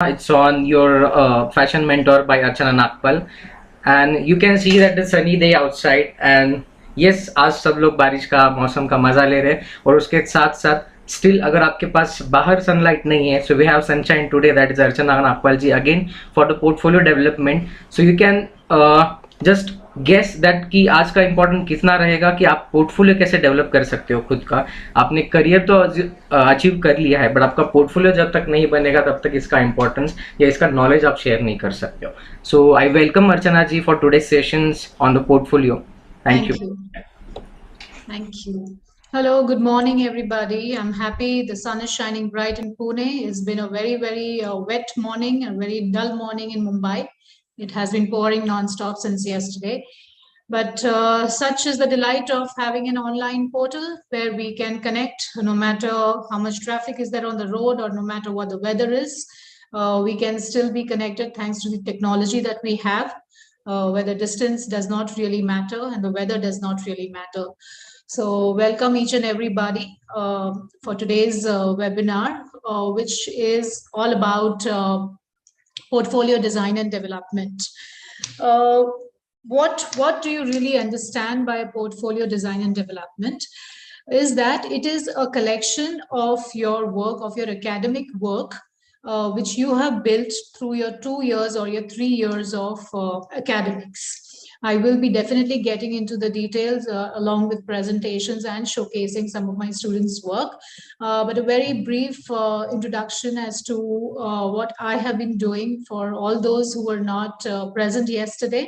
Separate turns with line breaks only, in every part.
It's on your fashion mentor by Archana Nagpal, and you can see that the sunny day outside. And yes, आज सब लोग बारिश का मौसम का मजा ले रहे हैं, और उसके साथ साथ स्टिल अगर आपके पास बाहर सनलाइट नहीं है, so we have sunshine today, that is Archana Nagpal ji again for the portfolio development. So you can just guess that कि आज का इंपॉर्टेंट कितना रहेगा कि आप पोर्टफोलियो कैसे डेवलप कर सकते हो खुद का. आपने करियर तो अचीव कर लिया है, बट आपका पोर्टफोलियो जब तक नहीं बनेगा तब तक इसका इंपॉर्टेंस या इसका नॉलेज आप शेयर नहीं कर सकते हो. So I welcome Archana ji for today sessions on the portfolio. Thank you.
Thank you. Hello, good morning, everybody. I'm happy the sun is shining bright in Pune. It's been a very, very wet morning, a very dull morning in Mumbai. It has been pouring non-stop since yesterday. But such is the delight of having an online portal where we can connect no matter how much traffic is there on the road or no matter what the weather is. We can still be connected thanks to the technology that we have, where the distance does not really matter and the weather does not really matter. So welcome each and everybody for today's webinar, which is all about portfolio design and development. What do you really understand by portfolio design and development? Is that it is a collection of your work, of your academic work, which you have built through your 2 years or your 3 years of academics. I will be definitely getting into the details along with presentations and showcasing some of my students' work. But a very brief introduction as to what I have been doing for all those who were not present yesterday.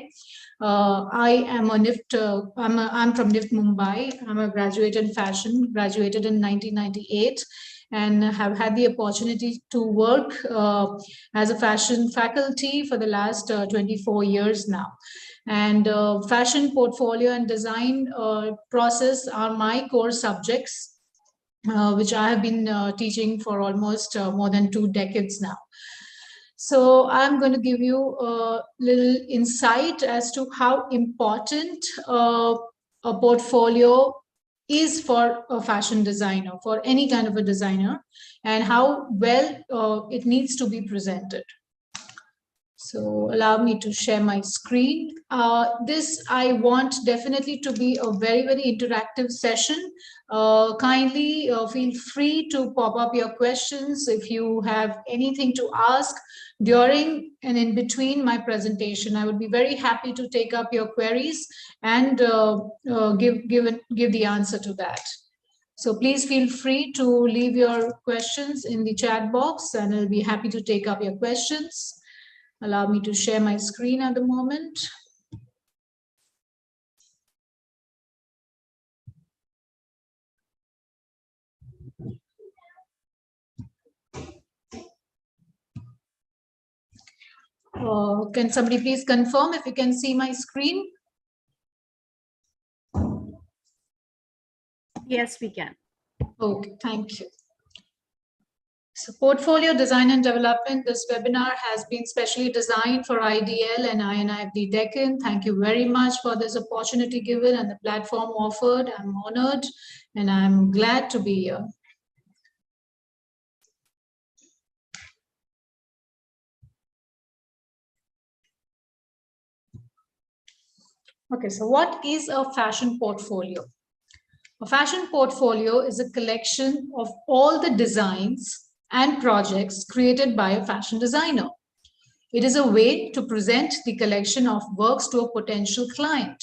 I am I'm from NIFT Mumbai. I'm a graduate in fashion, graduated in 1998. And have had the opportunity to work as a fashion faculty for the last 24 years now. And fashion portfolio and design process are my core subjects, which I have been teaching for almost more than 2 decades now. So I'm going to give you a little insight as to how important a portfolio is for a fashion designer, for any kind of a designer, and how well it needs to be presented. So allow me to share my screen. This I want definitely to be a very, very interactive session. Kindly feel free to pop up your questions if you have anything to ask during and in between my presentation. I would be very happy to take up your queries and give the answer to that. So please feel free to leave your questions in the chat box and I'll be happy to take up your questions. Allow me to share my screen at the moment. Can somebody please confirm if you can see my screen?
Yes, we can.
Okay, thank you. So portfolio design and development, this webinar has been specially designed for IDL and INIFD Deccan. Thank you very much for this opportunity given and the platform offered. I'm honored and I'm glad to be here. Okay, so what is a fashion portfolio? A fashion portfolio is a collection of all the designs and projects created by a fashion designer. It is a way to present the collection of works to a potential client.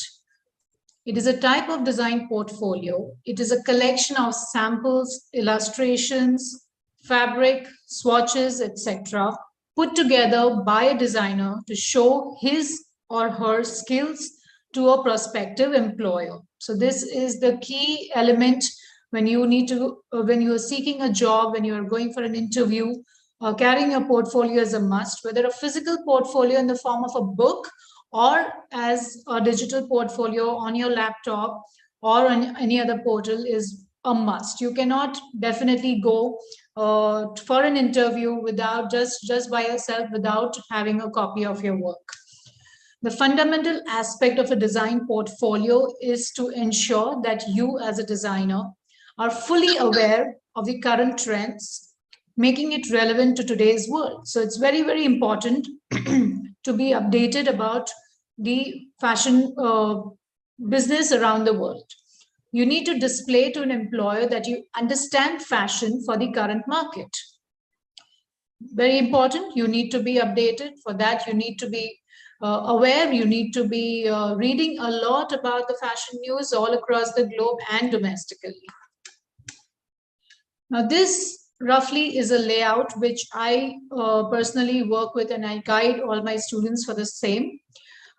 It is a type of design portfolio. It is a collection of samples, illustrations, fabric, swatches, etc., put together by a designer to show his or her skills to a prospective employer. So this is the key element when you need to, when you are seeking a job, when you are going for an interview, carrying a portfolio is a must, whether a physical portfolio in the form of a book or as a digital portfolio on your laptop or on any other portal is a must. You cannot definitely go for an interview without just by yourself without having a copy of your work. The fundamental aspect of a design portfolio is to ensure that you as a designer are fully aware of the current trends, making it relevant to today's world. So it's very, very important to be updated about the fashion business around the world. You need to display to an employer that you understand fashion for the current market. Very important. You need to be updated. For that, you need to be aware. You need to be reading a lot about the fashion news all across the globe and domestically. Now, this roughly is a layout which I personally work with, and I guide all my students for the same.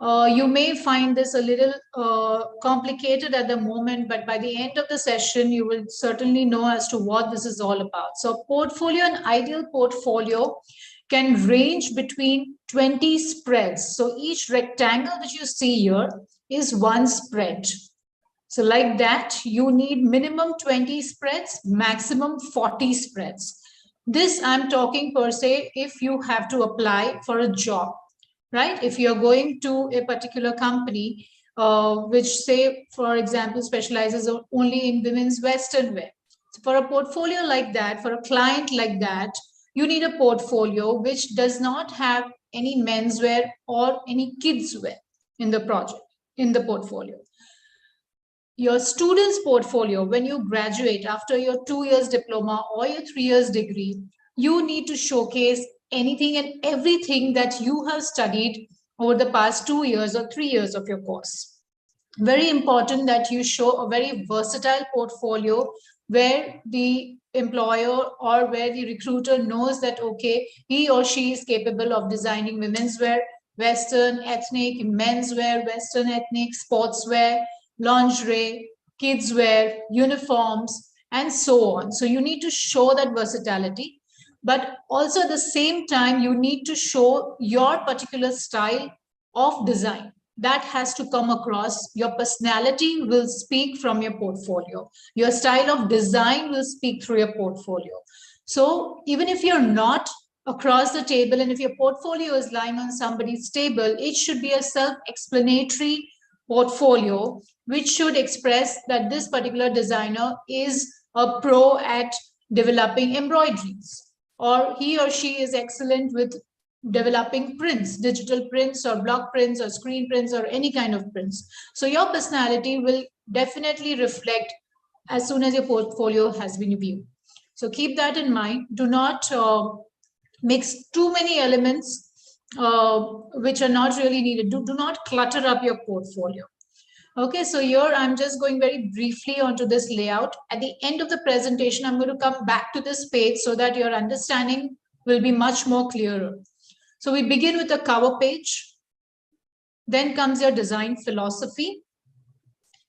You may find this a little complicated at the moment, but by the end of the session, you will certainly know as to what this is all about. So portfolio and ideal portfolio can range between 20 spreads. So each rectangle that you see here is one spread. So like that, you need minimum 20 spreads, maximum 40 spreads. This I'm talking per se if you have to apply for a job. Right? If you're going to a particular company, which say, for example, specializes only in women's Western wear. So for a portfolio like that, for a client like that, you need a portfolio which does not have any menswear or any kids wear in the project, in the portfolio. Your student's portfolio, when you graduate after your 2 years diploma or your 3 years degree, you need to showcase anything and everything that you have studied over the past 2 years or 3 years of your course. Very important that you show a very versatile portfolio where the employer or where the recruiter knows that, okay, he or she is capable of designing women's wear, Western, ethnic, menswear, Western, ethnic, sportswear, lingerie, kids wear, uniforms, and so on. So you need to show that versatility. But also at the same time, you need to show your particular style of design. That has to come across. Your personality will speak from your portfolio. Your style of design will speak through your portfolio. So even if you're not across the table and if your portfolio is lying on somebody's table, it should be a self-explanatory portfolio, which should express that this particular designer is a pro at developing embroideries, or he or she is excellent with developing prints, digital prints or block prints or screen prints or any kind of prints. So your personality will definitely reflect as soon as your portfolio has been viewed. So keep that in mind. Do not mix too many elements which are not really needed. Do not clutter up your portfolio. Okay, so here I'm just going very briefly onto this layout. At the end of the presentation, I'm going to come back to this page so that your understanding will be much more clearer. So we begin with the cover page. Then comes your design philosophy.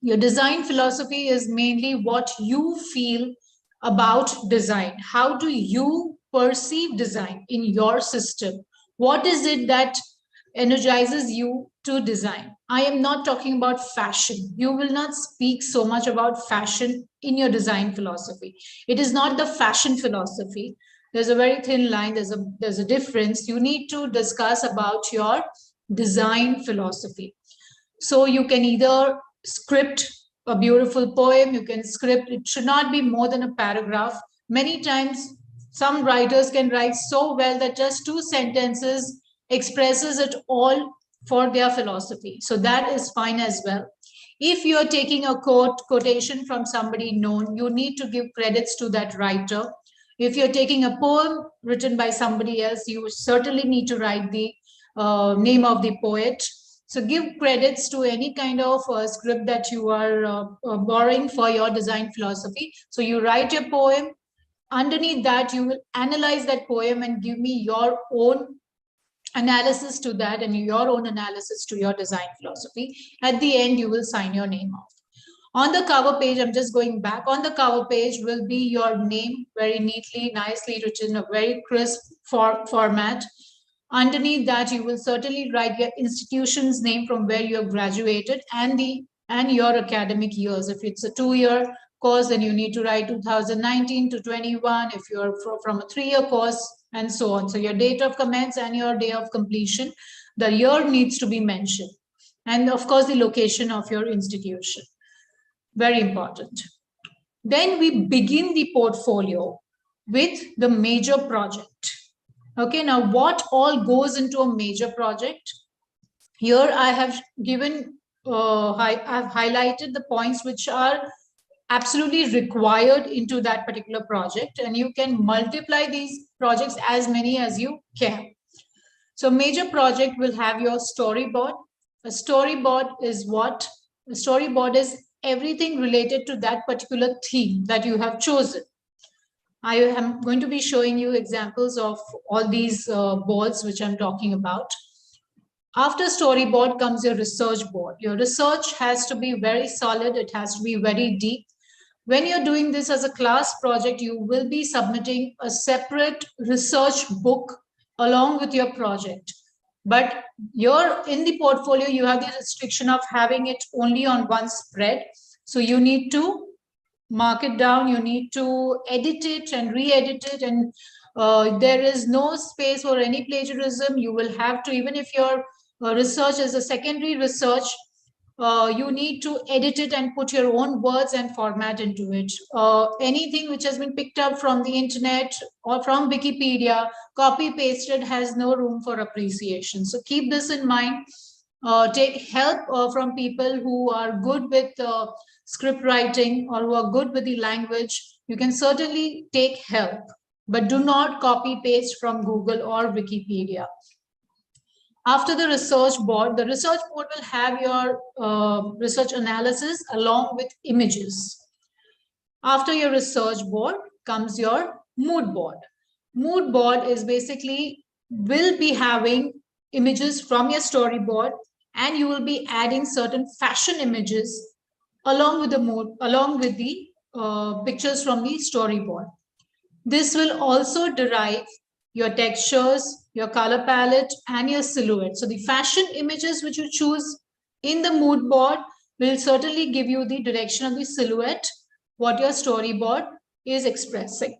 Your design philosophy is mainly what you feel about design. How do you perceive design in your system? What is it that energizes you to design? I am not talking about fashion. You will not speak so much about fashion in your design philosophy. It is not the fashion philosophy. There's a very thin line. There's a difference. You need to discuss about your design philosophy. So you can either script a beautiful poem. You can script. It should not be more than a paragraph. Many times, some writers can write so well that just 2 sentences expresses it all for their philosophy. So that is fine as well. If you're taking a quotation from somebody known, you need to give credits to that writer. If you're taking a poem written by somebody else, you certainly need to write the name of the poet. So give credits to any kind of script that you are borrowing for your design philosophy. So you write your poem. Underneath that, you will analyze that poem and give me your own analysis to that and your own analysis to your design philosophy. At the end, you will sign your name off. On the cover page, I'm just going back. On the cover page will be your name, very neatly, nicely written, a very crisp format. Underneath that, you will certainly write your institution's name from where you have graduated and your academic years. If it's a 2-year course, then you need to write 2019 to 21. If you're from a 3-year course, and so on. So your date of commence and your day of completion, the year needs to be mentioned. And of course, the location of your institution. Very important. Then we begin the portfolio with the major project. Okay, now what all goes into a major project? Here I have given, I've highlighted the points which are absolutely required into that particular project, and you can multiply these projects as many as you can. So major project will have your storyboard. A storyboard is what? A storyboard is everything related to that particular theme that you have chosen. I am going to be showing you examples of all these boards which I'm talking about. After storyboard comes your research board. Your research has to be very solid. It has to be very deep. When you're doing this as a class project, you will be submitting a separate research book along with your project. But you're in the portfolio, you have the restriction of having it only on one spread. So you need to mark it down, you need to edit it and re-edit it, and there is no space for any plagiarism. You will have to, even if your research is a secondary research, you need to edit it and put your own words and format into it. Anything which has been picked up from the internet or from Wikipedia, copy pasted, has no room for appreciation. So keep this in mind. Take help from people who are good with script writing or who are good with the language. You can certainly take help, but do not copy paste from Google or Wikipedia. After the research board will have your research analysis along with images. After your research board comes your mood board. Mood board is basically will be having images from your storyboard, and you will be adding certain fashion images along with the mood, along with the pictures from the storyboard. This will also derive your textures, your color palette, and your silhouette. So the fashion images which you choose in the mood board will certainly give you the direction of the silhouette, what your storyboard is expressing.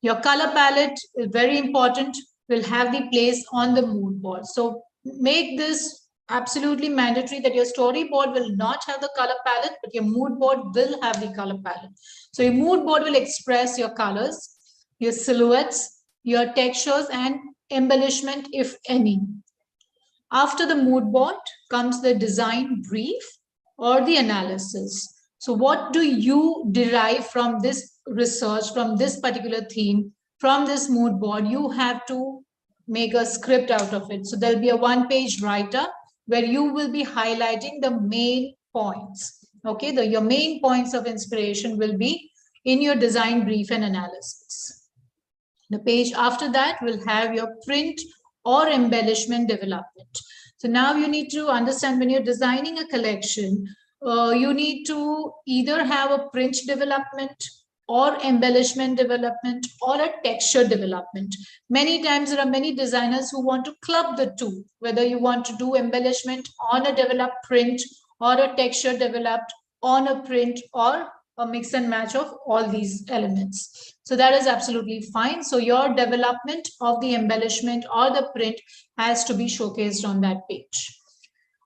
Your color palette is very important, will have the place on the mood board. So make this absolutely mandatory that your storyboard will not have the color palette, but your mood board will have the color palette. So your mood board will express your colors, your silhouettes, your textures, and embellishment, if any. After the mood board comes the design brief or the analysis. So what do you derive from this research, from this particular theme, from this mood board? You have to make a script out of it. So there'll be a one-page write-up where you will be highlighting the main points. Okay, your main points of inspiration will be in your design brief and analysis. The page after that will have your print or embellishment development. So now you need to understand when you're designing a collection, you need to either have a print development or embellishment development or a texture development. Many times there are many designers who want to club the two, whether you want to do embellishment on a developed print or a texture developed on a print, or a mix and match of all these elements. So that is absolutely fine. So your development of the embellishment or the print has to be showcased on that page.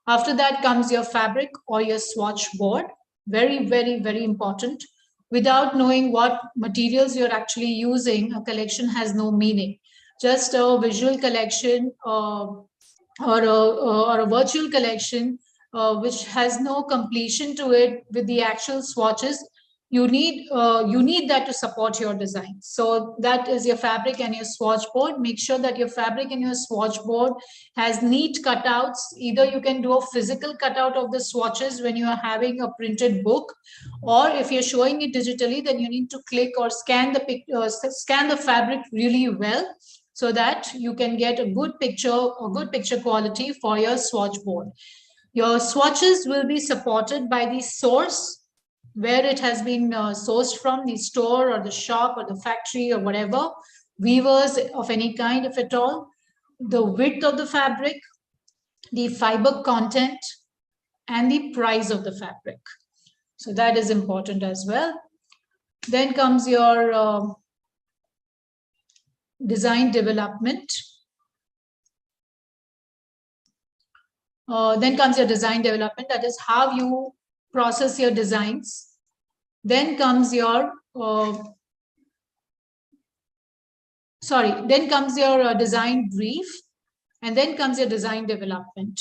After that comes your fabric or your swatch board. Very, very, very important. Without knowing what materials you're actually using, a collection has no meaning. Just a visual collection or a virtual collection which has no completion to it with the actual swatches, you need that to support your design. So that is your fabric and your swatch board. Make sure that your fabric and your swatch board has neat cutouts. Either you can do a physical cutout of the swatches when you are having a printed book, or if you're showing it digitally, then you need to click or scan the fabric really well, so that you can get a good picture quality for your swatch board. Your swatches will be supported by the source, where it has been sourced from, the store or the shop or the factory or whatever, weavers of any kind, if at all, the width of the fabric, the fiber content, and the price of the fabric. So that is important as well. Then comes your design development. Then comes your design development, that is how you process your designs. Then comes your then comes your design brief, and then comes your design development.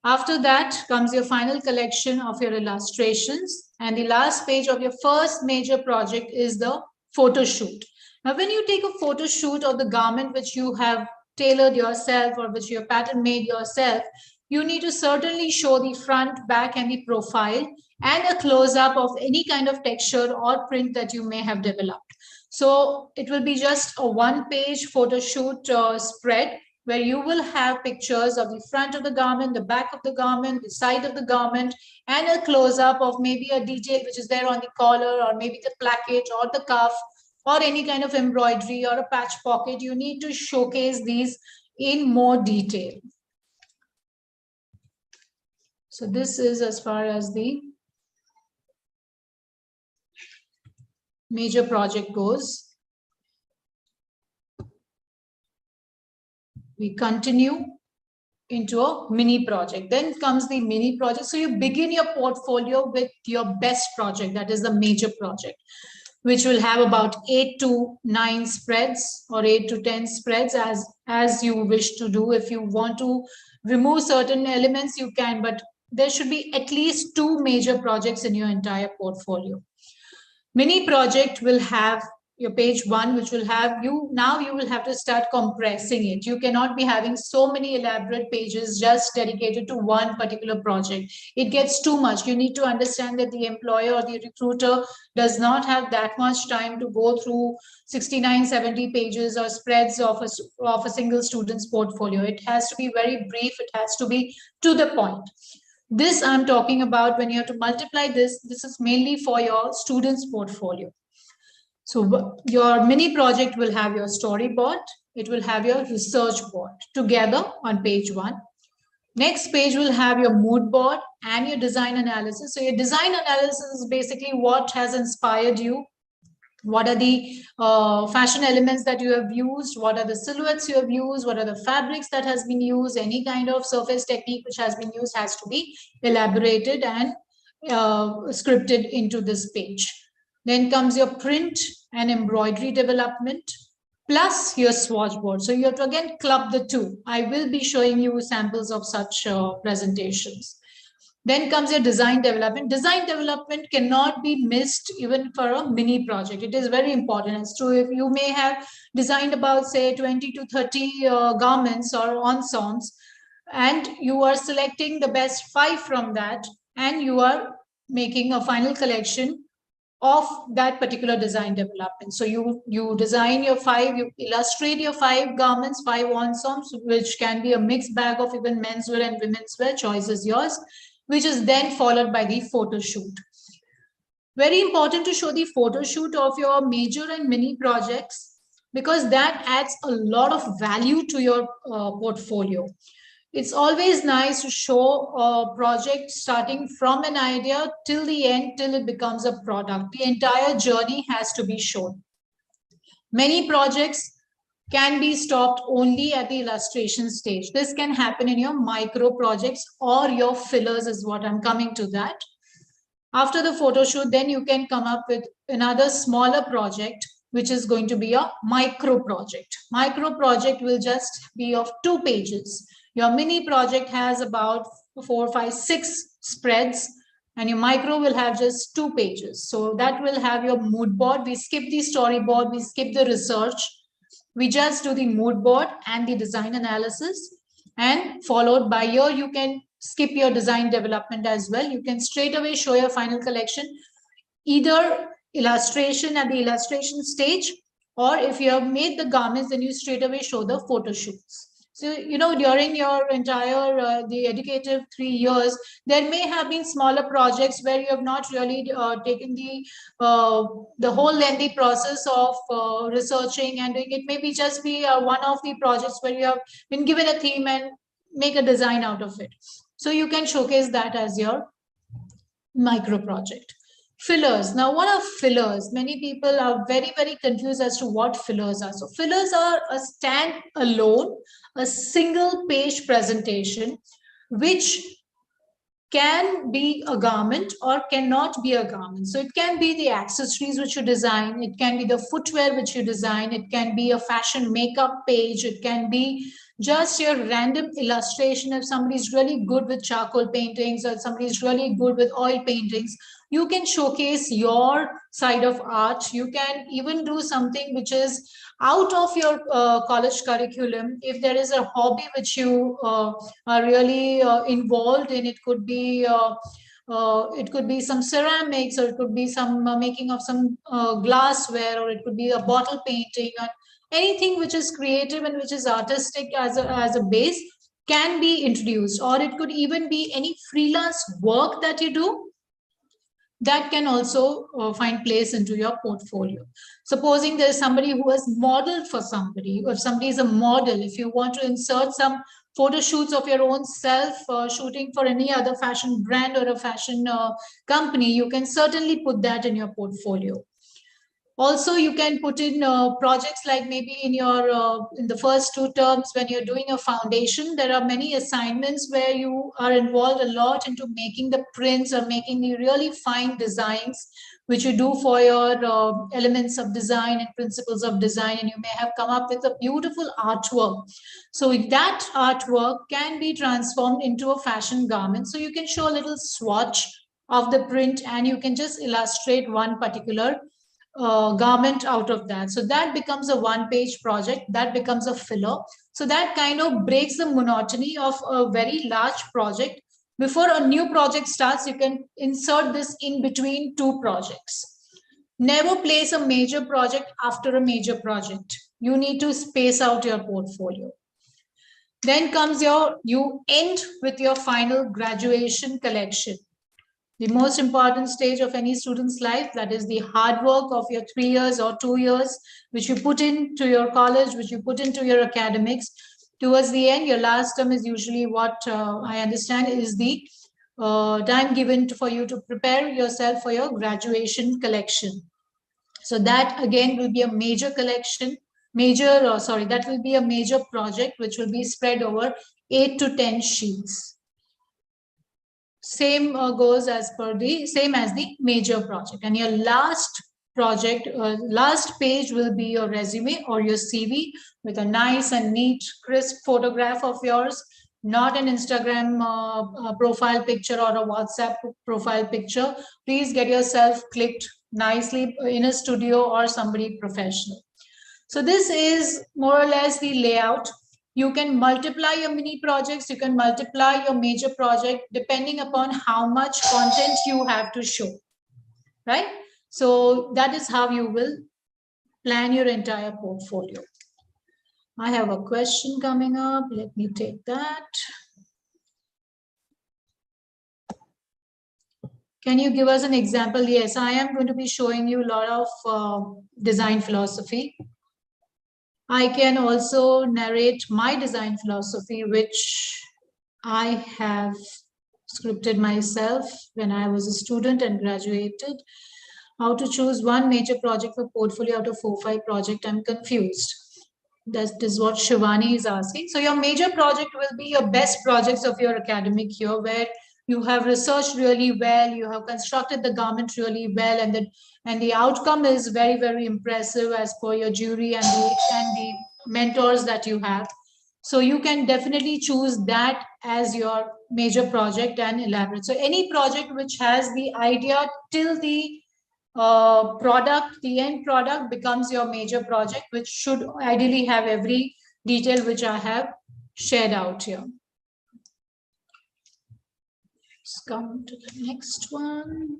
After that comes your final collection of your illustrations, and the last page of your first major project is the photo shoot. Now, when you take a photo shoot of the garment which you have tailored yourself or which you have pattern made yourself, you need to certainly show the front, back, and the profile, and a close-up of any kind of texture or print that you may have developed. So it will be just a one-page photo shoot spread, where you will have pictures of the front of the garment, the back of the garment, the side of the garment, and a close-up of maybe a detail which is there on the collar, or maybe the placket or the cuff, or any kind of embroidery or a patch pocket. You need to showcase these in more detail. So this is as far as the major project goes. We continue into a mini project. Then comes the mini project. So you begin your portfolio with your best project, that is the major project, which will have about 8 to 9 spreads or 8 to 10 spreads as you wish to do. If you want to remove certain elements, you can, but there should be at least 2 major projects in your entire portfolio. Mini project will have your page 1, which will have you will have to start compressing it. You cannot be having so many elaborate pages just dedicated to one particular project. It gets too much. You need to understand that the employer or the recruiter does not have that much time to go through 69, 70 pages or spreads of a single student's portfolio. It has to be very brief. It has to be to the point. This I'm talking about when you have to multiply this. This is mainly for your students' portfolio. So your mini project will have your storyboard. It will have your research board together on page 1. Next page will have your mood board and your design analysis. So your design analysis is basically what has inspired you. What are the fashion elements that you have used? What are the silhouettes you have used? What are the fabrics that has been used? Any kind of surface technique which has been used has to be elaborated and scripted into this page. Then comes your print and embroidery development, plus your swatch board. So you have to again club the two. I will be showing you samples of such presentations. Then comes your design development. Design development cannot be missed even for a mini project. It is very important. It's true if you may have designed about, say, 20 to 30 garments or ensembles, and you are selecting the best 5 from that, and you are making a final collection of that particular design development. So you design your 5, you illustrate your 5 garments, 5 ensembles, which can be a mixed bag of even menswear and women's wear, choice is yours, which is then followed by the photo shoot. Very important to show the photo shoot of your major and mini projects, because that adds a lot of value to your portfolio. It's always nice to show a project starting from an idea till the end, till it becomes a product. The entire journey has to be shown. Many projects can be stopped only at the illustration stage. This can happen in your micro projects or your fillers is what I'm coming to that. After the photo shoot, then you can come up with another smaller project, which is going to be a micro project. Micro project will just be of 2 pages. Your mini project has about 4, 5, 6 spreads, and your micro will have just 2 pages. So that will have your mood board. We skip the storyboard, we skip the research. We just do the mood board and the design analysis, and followed by you can skip your design development as well. You can straight away show your final collection, either illustration at the illustration stage, or if you have made the garments, then you straight away show the photo shoots. So, during your entire the educative 3 years, there may have been smaller projects where you have not really taken the whole lengthy process of researching and doing it. Maybe just be one of the projects where you have been given a theme and make a design out of it. So you can showcase that as your micro project. Fillers. Now, what are fillers? Many people are very, very confused as to what fillers are. So fillers are a stand-alone, a single page presentation, which can be a garment or cannot be a garment. So it can be the accessories which you design, it can be the footwear which you design, it can be a fashion makeup page, it can be just your random illustration. If somebody is really good with charcoal paintings or somebody is really good with oil paintings, you can showcase your side of art. You can even do something which is out of your college curriculum. If there is a hobby which you are really involved in, it could be some ceramics, or it could be some making of some glassware, or it could be a bottle painting, or anything which is creative and which is artistic as a base can be introduced. Or it could even be any freelance work that you do that can also find place into your portfolio. Supposing there's somebody who has modeled for somebody, or if somebody is a model, if you want to insert some photo shoots of your own self, shooting for any other fashion brand or a fashion company, you can certainly put that in your portfolio. Also, you can put in projects like maybe in your in the first 2 terms when you're doing a foundation, there are many assignments where you are involved a lot into making the prints or making the really fine designs which you do for your elements of design and principles of design, and you may have come up with a beautiful artwork. So that artwork can be transformed into a fashion garment. So you can show a little swatch of the print and you can just illustrate one particular garment out of that. So that becomes a 1-page project, that becomes a filler. So that kind of breaks the monotony of a very large project. Before a new project starts, you can insert this in between 2 projects. Never place a major project after a major project. You need to space out your portfolio. Then comes you end with your final graduation collection. The most important stage of any student's life, that is the hard work of your 3 years or 2 years, which you put into your college, which you put into your academics. Towards the end, your last term is usually what I understand is the time given for you to prepare yourself for your graduation collection. So that again will be a major collection, that will be a major project which will be spread over 8 to 10 sheets. Same goes as the major project. And your last project, last page will be your resume or your CV with a nice and neat, crisp photograph of yours, not an Instagram profile picture or a WhatsApp profile picture. Please get yourself clicked nicely in a studio or somebody professional. So this is more or less the layout. You can multiply your mini projects, you can multiply your major project depending upon how much content you have to show, right? So that is how you will plan your entire portfolio. I have a question coming up. Let me take that. Can you give us an example? Yes, I am going to be showing you a lot of design philosophy. I can also narrate my design philosophy, which I have scripted myself when I was a student and graduated. How to choose one major project for portfolio out of 4-5 projects? I'm confused. That is what Shivani is asking. So your major project will be your best projects of your academic year, where you have researched really well, you have constructed the garment really well, and the outcome is very, very impressive as per your jury and the mentors that you have. So you can definitely choose that as your major project and elaborate. So any project which has the idea till the the end product becomes your major project, which should ideally have every detail which I have shared out here. Let's come to the next one.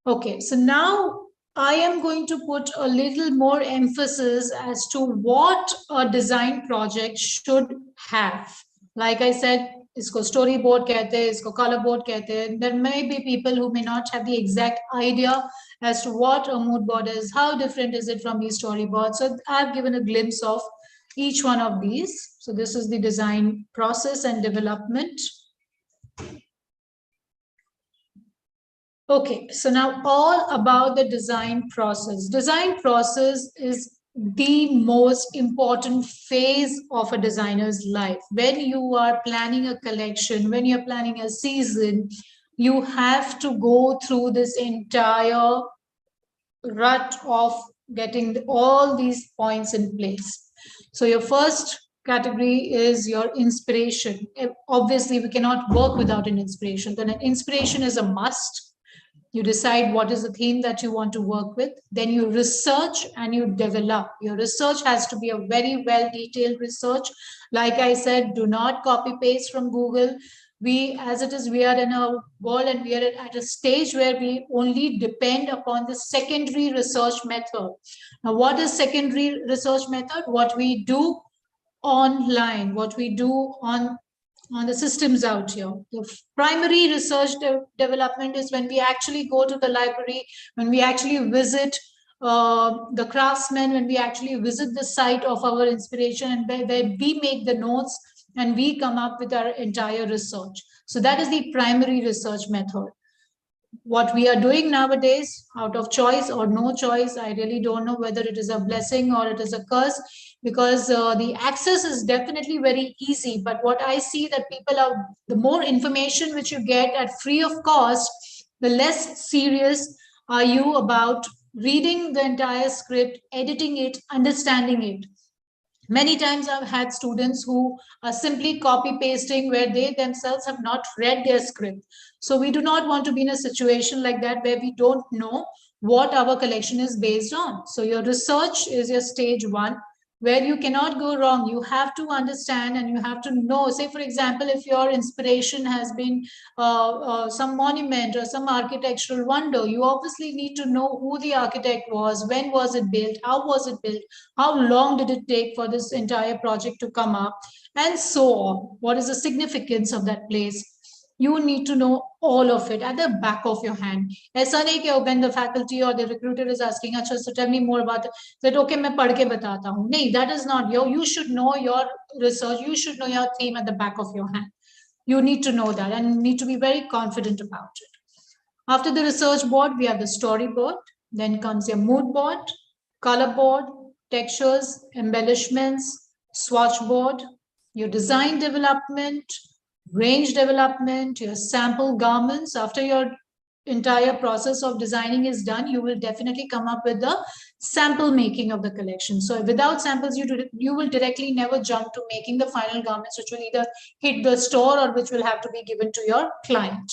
Okay, so now I am going to put a little more emphasis as to what a design project should have. Like I said, इसको storyboard कहते हैं, इसको color board कहते हैं. There may be people who may not have the exact idea as to what a mood board is, how different is it from these storyboards. So I've given a glimpse of each one of these. So this is the design process and development. Okay, so now all about the design process. Design process is the most important phase of a designer's life. When you are planning a collection, when you're planning a season, you have to go through this entire rut of getting all these points in place. So your first category is your inspiration. Obviously, we cannot work without an inspiration. Then an inspiration is a must. You decide what is the theme that you want to work with. Then you research and you develop. Your research has to be a very well detailed research. Like I said, do not copy paste from Google. As it is, we are in a world and we are at a stage where we only depend upon the secondary research method. Now, what is secondary research method? What we do online, what we do on the systems out here. The primary research development is when we actually go to the library, when we actually visit the craftsmen, when we actually visit the site of our inspiration, and where we make the notes and we come up with our entire research. So that is the primary research method. What we are doing nowadays, out of choice or no choice, I really don't know whether it is a blessing or it is a curse, because the access is definitely very easy. But what I see that people are, the more information which you get at free of cost, the less serious are you about reading the entire script, editing it, understanding it. Many times I've had students who are simply copy pasting where they themselves have not read their script. So we do not want to be in a situation like that where we don't know what our collection is based on. So your research is your stage one, where you cannot go wrong. You have to understand and you have to know. Say, for example, if your inspiration has been some monument or some architectural wonder, you obviously need to know who the architect was, when was it built, how was it built, how long did it take for this entire project to come up, and so on. What is the significance of that place? You need to know all of it at the back of your hand. ऐसा नहीं कि when the faculty or the recruiter is asking, अच्छा, so tell me more about it, that okay, मैं पढ़ के बताता हूँ. नहीं, that is not you should know your research. You should know your theme at the back of your hand. You need to know that and need to be very confident about it. After the research board, we have the storyboard. Then comes your mood board, color board, textures, embellishments, swatch board, your design development, range development, your sample garments. After your entire process of designing is done, you will definitely come up with the sample making of the collection. So without samples, you will directly never jump to making the final garments, which will either hit the store or which will have to be given to your client.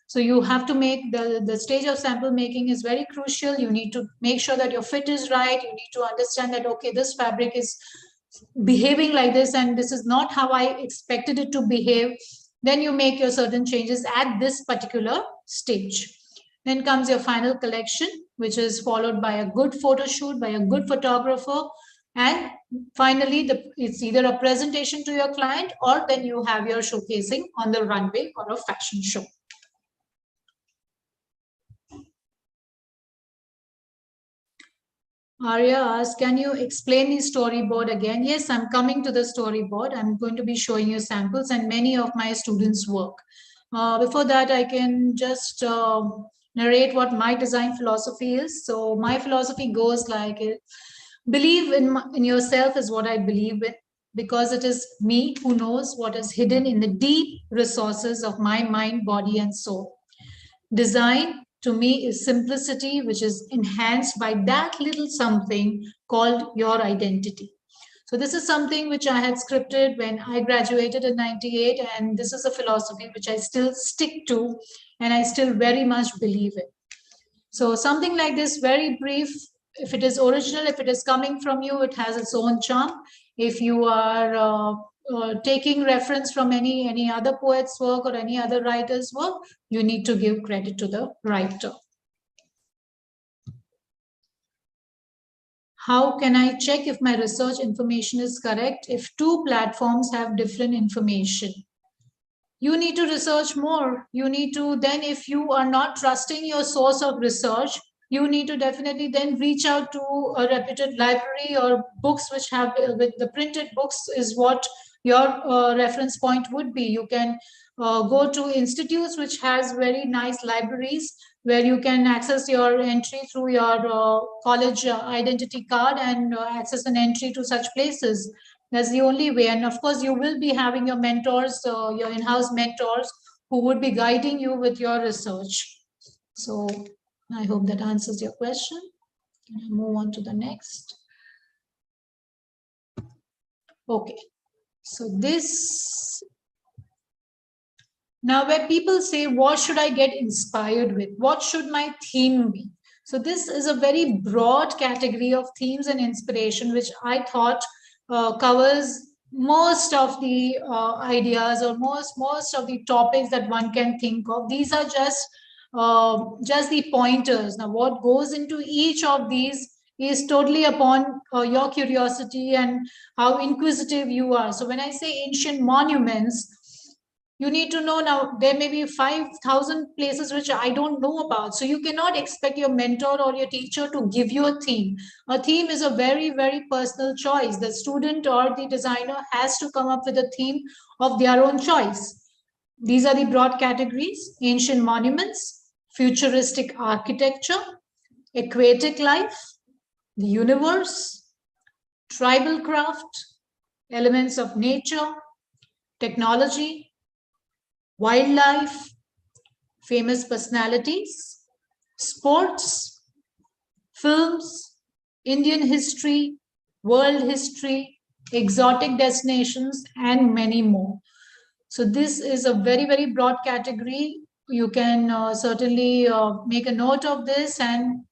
So you have to make the stage of sample making is very crucial. You need to make sure that your fit is right. You need to understand that, okay, this fabric is behaving like this and this is not how I expected it to behave. Then you make your certain changes at this particular stage. Then comes your final collection, which is followed by a good photo shoot by a good photographer. And finally, it's either a presentation to your client or then you have your showcasing on the runway or a fashion show. Arya asked, can you explain the storyboard again? Yes, I'm coming to the storyboard. I'm going to be showing you samples and many of my students' work. Before that, I can just narrate what my design philosophy is. So my philosophy goes like, believe in yourself is what I believe in, because it is me who knows what is hidden in the deep resources of my mind, body, and soul. Design to me is simplicity, which is enhanced by that little something called your identity. So this is something which I had scripted when I graduated in 98, and this is a philosophy which I still stick to and I still very much believe in. So something like this, very brief. If it is original, if it is coming from you, it has its own charm. If you are taking reference from any other poet's work or any other writer's work, you need to give credit to the writer. How can I check if my research information is correct if two platforms have different information? You need to research more. You need to then, if you are not trusting your source of research, you need to definitely then reach out to a reputed library or books which have, with the printed books is what your reference point would be. You can go to institutes which has very nice libraries where you can access your entry through your college identity card and access an entry to such places. That's the only way. And of course, you will be having your mentors, your in-house mentors, who would be guiding you with your research. So I hope that answers your question. Can I move on to the next? Okay. So this, now where people say, what should I get inspired with? What should my theme be? So this is a very broad category of themes and inspiration, which I thought covers most of the ideas or most of the topics that one can think of. These are just the pointers. Now, what goes into each of these is totally upon your curiosity and how inquisitive you are. So when I say ancient monuments, you need to know. Now there may be 5,000 places which I don't know about, so you cannot expect your mentor or your teacher to give you a theme. A theme is a very, very personal choice. The student or the designer has to come up with a theme of their own choice. These are the broad categories: ancient monuments, futuristic architecture, aquatic life, the universe, tribal craft, elements of nature, technology, wildlife, famous personalities, sports, films, Indian history, world history, exotic destinations, and many more. So this is a very, very broad category. You can certainly make a note of this and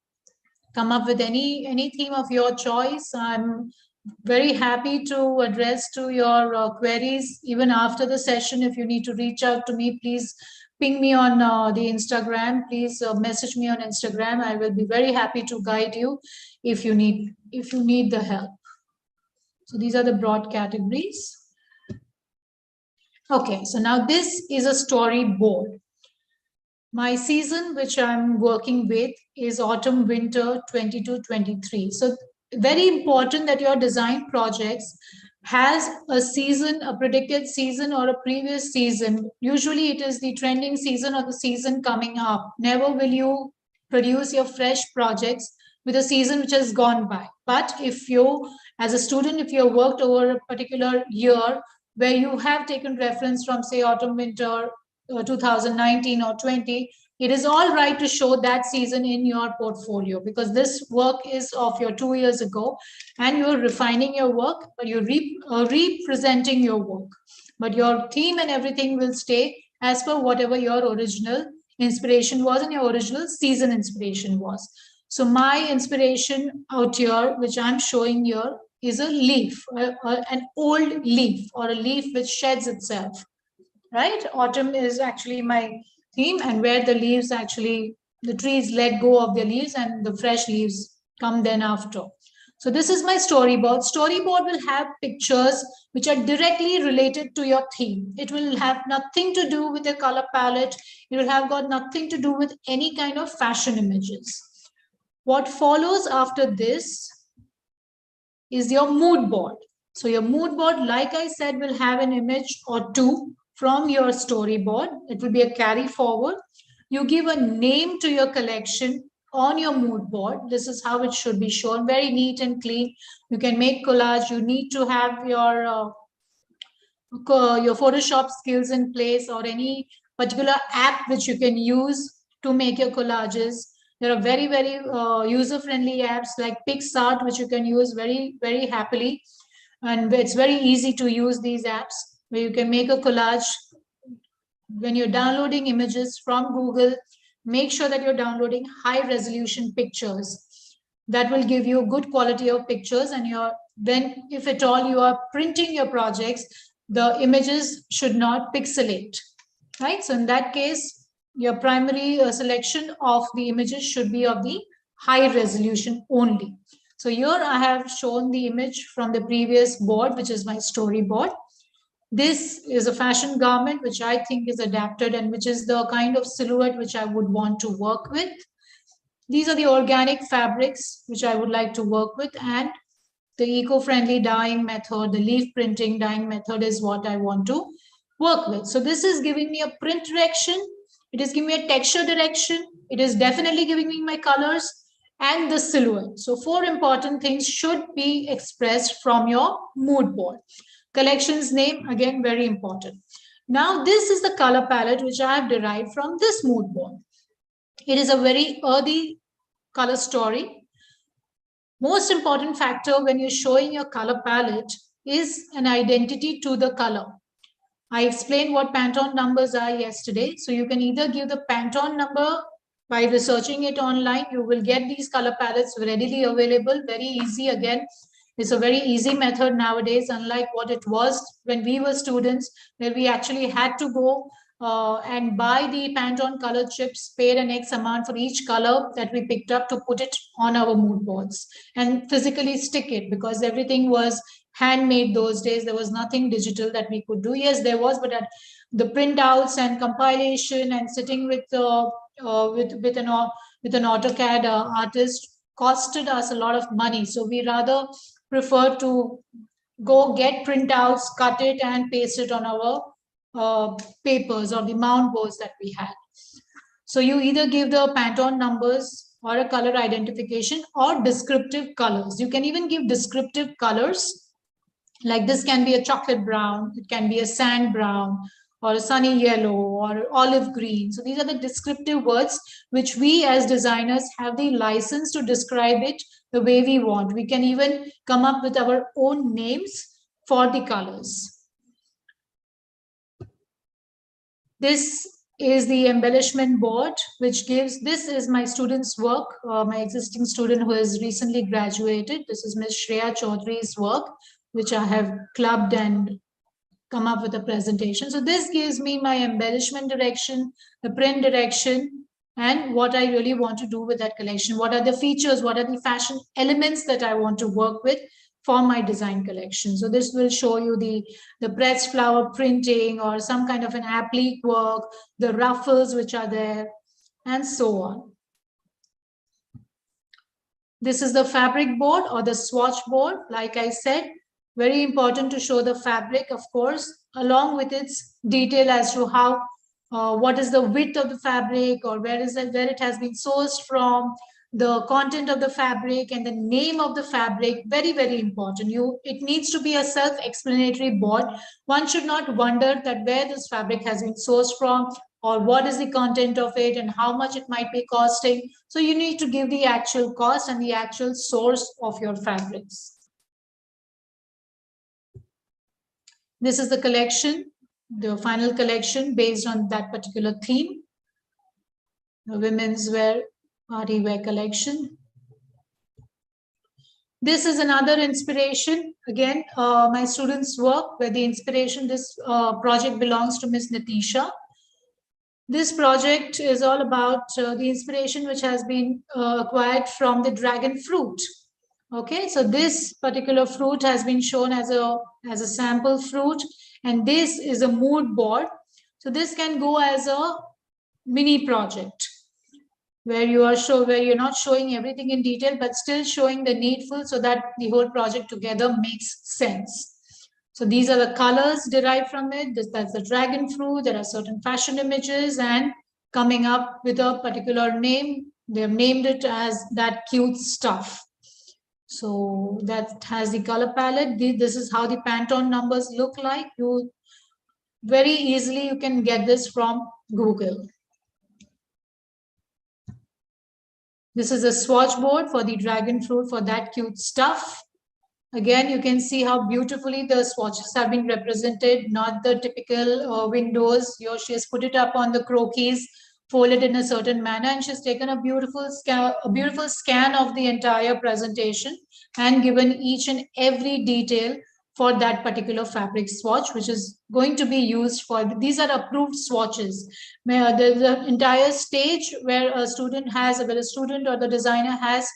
come up with any theme of your choice. I'm very happy to address to your queries even after the session. If you need to reach out to me, please ping me on the Instagram. Please message me on Instagram. I will be very happy to guide you if you need the help. So these are the broad categories. Okay, so now this is a storyboard. My season, which I'm working with, is autumn winter 22-23. So very important that your design projects has a season, a predicted season or a previous season. Usually it is the trending season or the season coming up. Never will you produce your fresh projects with a season which has gone by. But if you, as a student, if you have worked over a particular year where you have taken reference from, say, autumn winter 2019 or 20, it is all right to show that season in your portfolio, because this work is of your 2 years ago and you're refining your work, but you're representing your work. But your theme and everything will stay as per whatever your original inspiration was and your original season inspiration was. So my inspiration out here, which I'm showing here, is a leaf, an old leaf, or a leaf which sheds itself. Right? Autumn is actually my theme, and where the leaves actually, the trees let go of their leaves and the fresh leaves come then after. So this is my storyboard. Storyboard will have pictures which are directly related to your theme. It will have nothing to do with the color palette. It will have got nothing to do with any kind of fashion images. What follows after this is your mood board. So your mood board, like I said, will have an image or two from your storyboard. It will be a carry forward. You give a name to your collection on your mood board. This is how it should be shown, very neat and clean. You can make collage. You need to have your Photoshop skills in place, or any particular app which you can use to make your collages. There are very, very user-friendly apps like PixArt, which you can use very, very happily. And it's very easy to use these apps, where you can make a collage. When you're downloading images from Google, make sure that you're downloading high resolution pictures. That will give you good quality of pictures, and then if at all you are printing your projects, the images should not pixelate, right? So in that case, your primary selection of the images should be of the high resolution only. So here I have shown the image from the previous board, which is my storyboard. This is a fashion garment which I think is adapted and which is the kind of silhouette which I would want to work with. These are the organic fabrics which I would like to work with, and the eco-friendly dyeing method, the leaf printing dyeing method is what I want to work with. So this is giving me a print direction. It is giving me a texture direction. It is definitely giving me my colors and the silhouette. So 4 important things should be expressed from your mood board. Collection's name, again, very important. Now, this is the color palette which I have derived from this mood board. It is a very earthy color story. Most important factor when you're showing your color palette is an identity to the color. I explained what Pantone numbers are yesterday. So you can either give the Pantone number by researching it online. You will get these color palettes readily available, very easy. Again, it's a very easy method nowadays, unlike what it was when we were students, where we actually had to go and buy the Pantone color chips, paid an X amount for each color that we picked up to put it on our mood boards and physically stick it, because everything was handmade those days. There was nothing digital that we could do. Yes, there was, but at the printouts and compilation and sitting with an AutoCAD artist costed us a lot of money. So we rather prefer to go get printouts, cut it, and paste it on our papers or the mount boards that we had. So you either give the Pantone numbers or a color identification or descriptive colors. You can even give descriptive colors. Like this can be a chocolate brown, it can be a sand brown, or a sunny yellow, or olive green. So these are the descriptive words which we as designers have the license to describe it the way we want. We can even come up with our own names for the colors. This is the embellishment board, which gives, this is my student's work, my existing student who has recently graduated. This is Ms. Shreya Chaudhary's work, which I have clubbed and come up with a presentation. So this gives me my embellishment direction, the print direction, and what I really want to do with that collection. What are the features? What are the fashion elements that I want to work with for my design collection? So this will show you the pressed flower printing or some kind of an applique work, the ruffles which are there, and so on. This is the fabric board or the swatch board. Like I said, very important to show the fabric, of course, along with its detail as to how, what is the width of the fabric, or where it has been sourced from, the content of the fabric, and the name of the fabric. Very, very important. It needs to be a self-explanatory board. One should not wonder that where this fabric has been sourced from, or what is the content of it, and how much it might be costing. So you need to give the actual cost and the actual source of your fabrics. This is the collection, the final collection based on that particular theme, the women's wear, party wear collection. This is another inspiration. Again, my students' work, where the inspiration, this project belongs to Miss Nitisha. This project is all about the inspiration which has been acquired from the dragon fruit. Okay, so this particular fruit has been shown as a sample fruit, and this is a mood board. So this can go as a mini project where you're not showing everything in detail, but still showing the needful, so that the whole project together makes sense. So these are the colors derived from it. That's the dragon fruit. There are certain fashion images, and coming up with a particular name, they've named it as that cute stuff. So that has the color palette. This is how the Pantone numbers look like. You very easily you can get this from Google. This is a swatch board for the dragon fruit, for that cute stuff. Again, you can see how beautifully the swatches have been represented, not the typical windows. Here she has put it up on the croquis, folded in a certain manner, and she's taken a beautiful scan of the entire presentation and given each and every detail for that particular fabric swatch, which is going to be used for, these are approved swatches. The entire stage where a student or the designer has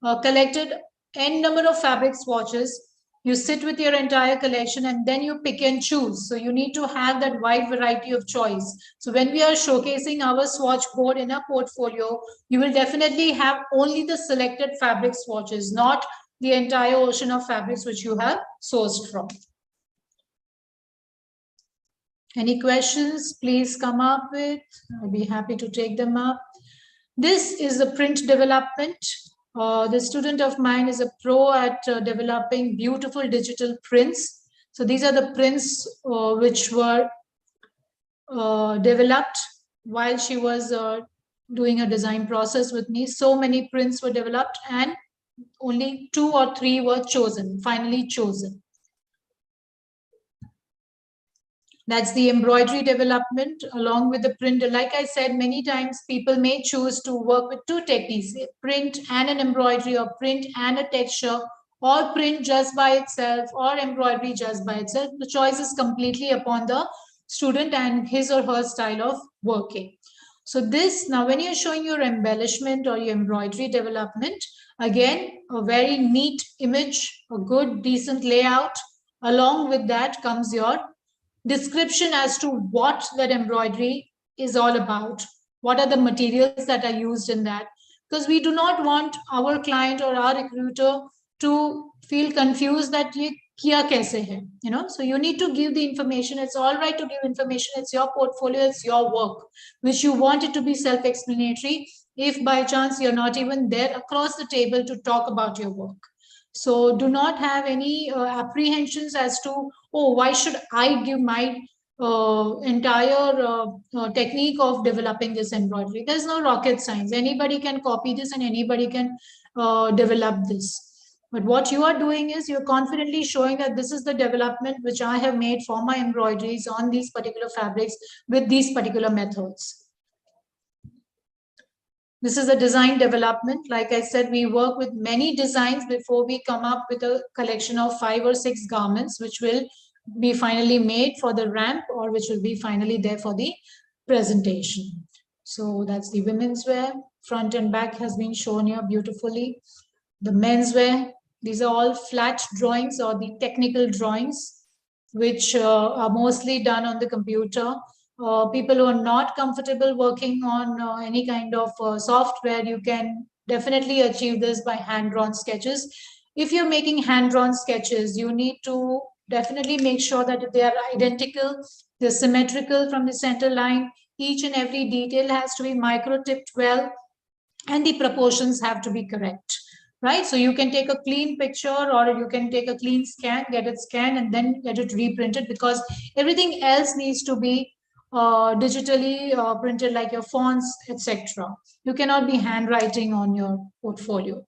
collected n number of fabric swatches. You sit with your entire collection and then you pick and choose. So you need to have that wide variety of choice. So when we are showcasing our swatch board in a portfolio, you will definitely have only the selected fabric swatches, not the entire ocean of fabrics which you have sourced from. Any questions, please come up with. I'll be happy to take them up. This is the print development. The student of mine is a pro at developing beautiful digital prints. So these are the prints which were developed while she was doing a design process with me. So many prints were developed and only 2 or 3 were chosen, finally chosen. That's the embroidery development along with the print. Like I said, many times people may choose to work with 2 techniques, print and an embroidery, or print and a texture, or print just by itself, or embroidery just by itself. The choice is completely upon the student and his or her style of working. So this, now when you're showing your embellishment or your embroidery development, again, a very neat image, a good, decent layout. Along with that comes your description as to what that embroidery is all about, what are the materials that are used in that, because we do not want our client or our recruiter to feel confused that ye kiya kaise hai, so you need to give the information. It's all right to give information. It's your portfolio, it's your work, which you want it to be self-explanatory. If by chance you're not even there across the table to talk about your work, so do not have any apprehensions as to, oh, why should I give my entire technique of developing this embroidery? There's no rocket science. Anybody can copy this and anybody can develop this. But what you are doing is you're confidently showing that this is the development which I have made for my embroideries on these particular fabrics with these particular methods. This is a design development. Like I said, we work with many designs before we come up with a collection of 5 or 6 garments, which will be finally made for the ramp or which will be finally there for the presentation. So that's the women's wear. Front and back has been shown here beautifully. The menswear, these are all flat drawings or the technical drawings, which are mostly done on the computer. People who are not comfortable working on any kind of software, you can definitely achieve this by hand-drawn sketches. If you're making hand-drawn sketches, you need to definitely make sure that they are identical, they're symmetrical from the center line. Each and every detail has to be micro-tipped well, and the proportions have to be correct. Right, so you can take a clean picture or you can take a clean scan, get it scanned and then get it reprinted, because everything else needs to be digitally printed, like your fonts, etc. You cannot be handwriting on your portfolio.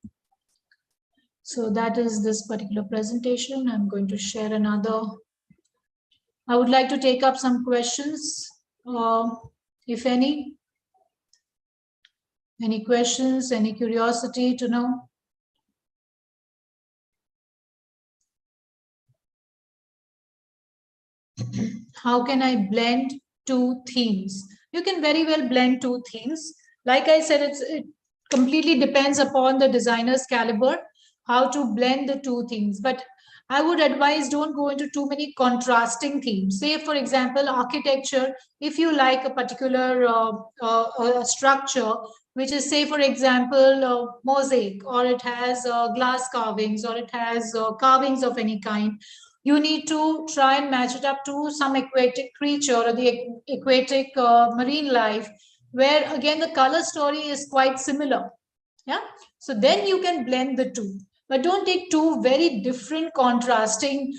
So that is this particular presentation. I'm going to share another. I would like to take up some questions, if any. Any questions, any curiosity to know? How can I blend 2 themes? You can very well blend 2 themes. Like I said, it completely depends upon the designer's caliber, how to blend the 2 themes. But I would advise, don't go into too many contrasting themes. Say, for example, architecture, if you like a particular structure, which is, say, for example, mosaic, or it has glass carvings, or it has carvings of any kind, you need to try and match it up to some aquatic creature or the aquatic marine life, where again the color story is quite similar. Yeah, so then you can blend the 2, but don't take 2 very different contrasting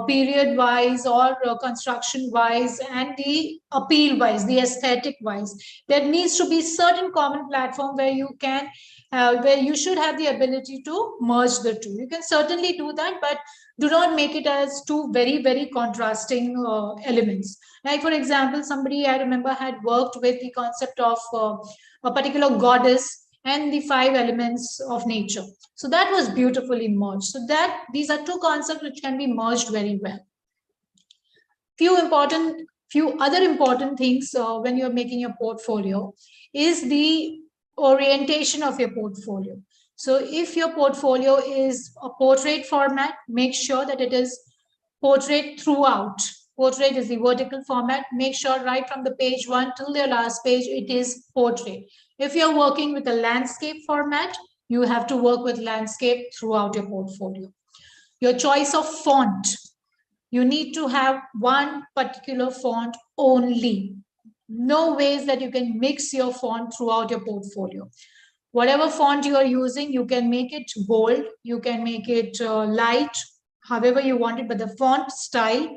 period wise or construction wise and the appeal wise, the aesthetic wise. There needs to be certain common platform where you can where you should have the ability to merge the 2. You can certainly do that, but do not make it as 2 very, very contrasting elements. Like, for example, somebody I remember had worked with the concept of a particular goddess and the 5 elements of nature. So that was beautifully merged. So that these are 2 concepts which can be merged very well. Few other important things when you're making your portfolio is the orientation of your portfolio. So if your portfolio is a portrait format, make sure that it is portrait throughout. Portrait is the vertical format. Make sure right from the page 1 till the last page, it is portrait. If you're working with a landscape format, you have to work with landscape throughout your portfolio. Your choice of font, you need to have one particular font only. no ways that you can mix your font throughout your portfolio. Whatever font you are using, you can make it bold, you can make it light, however you want it, but the font style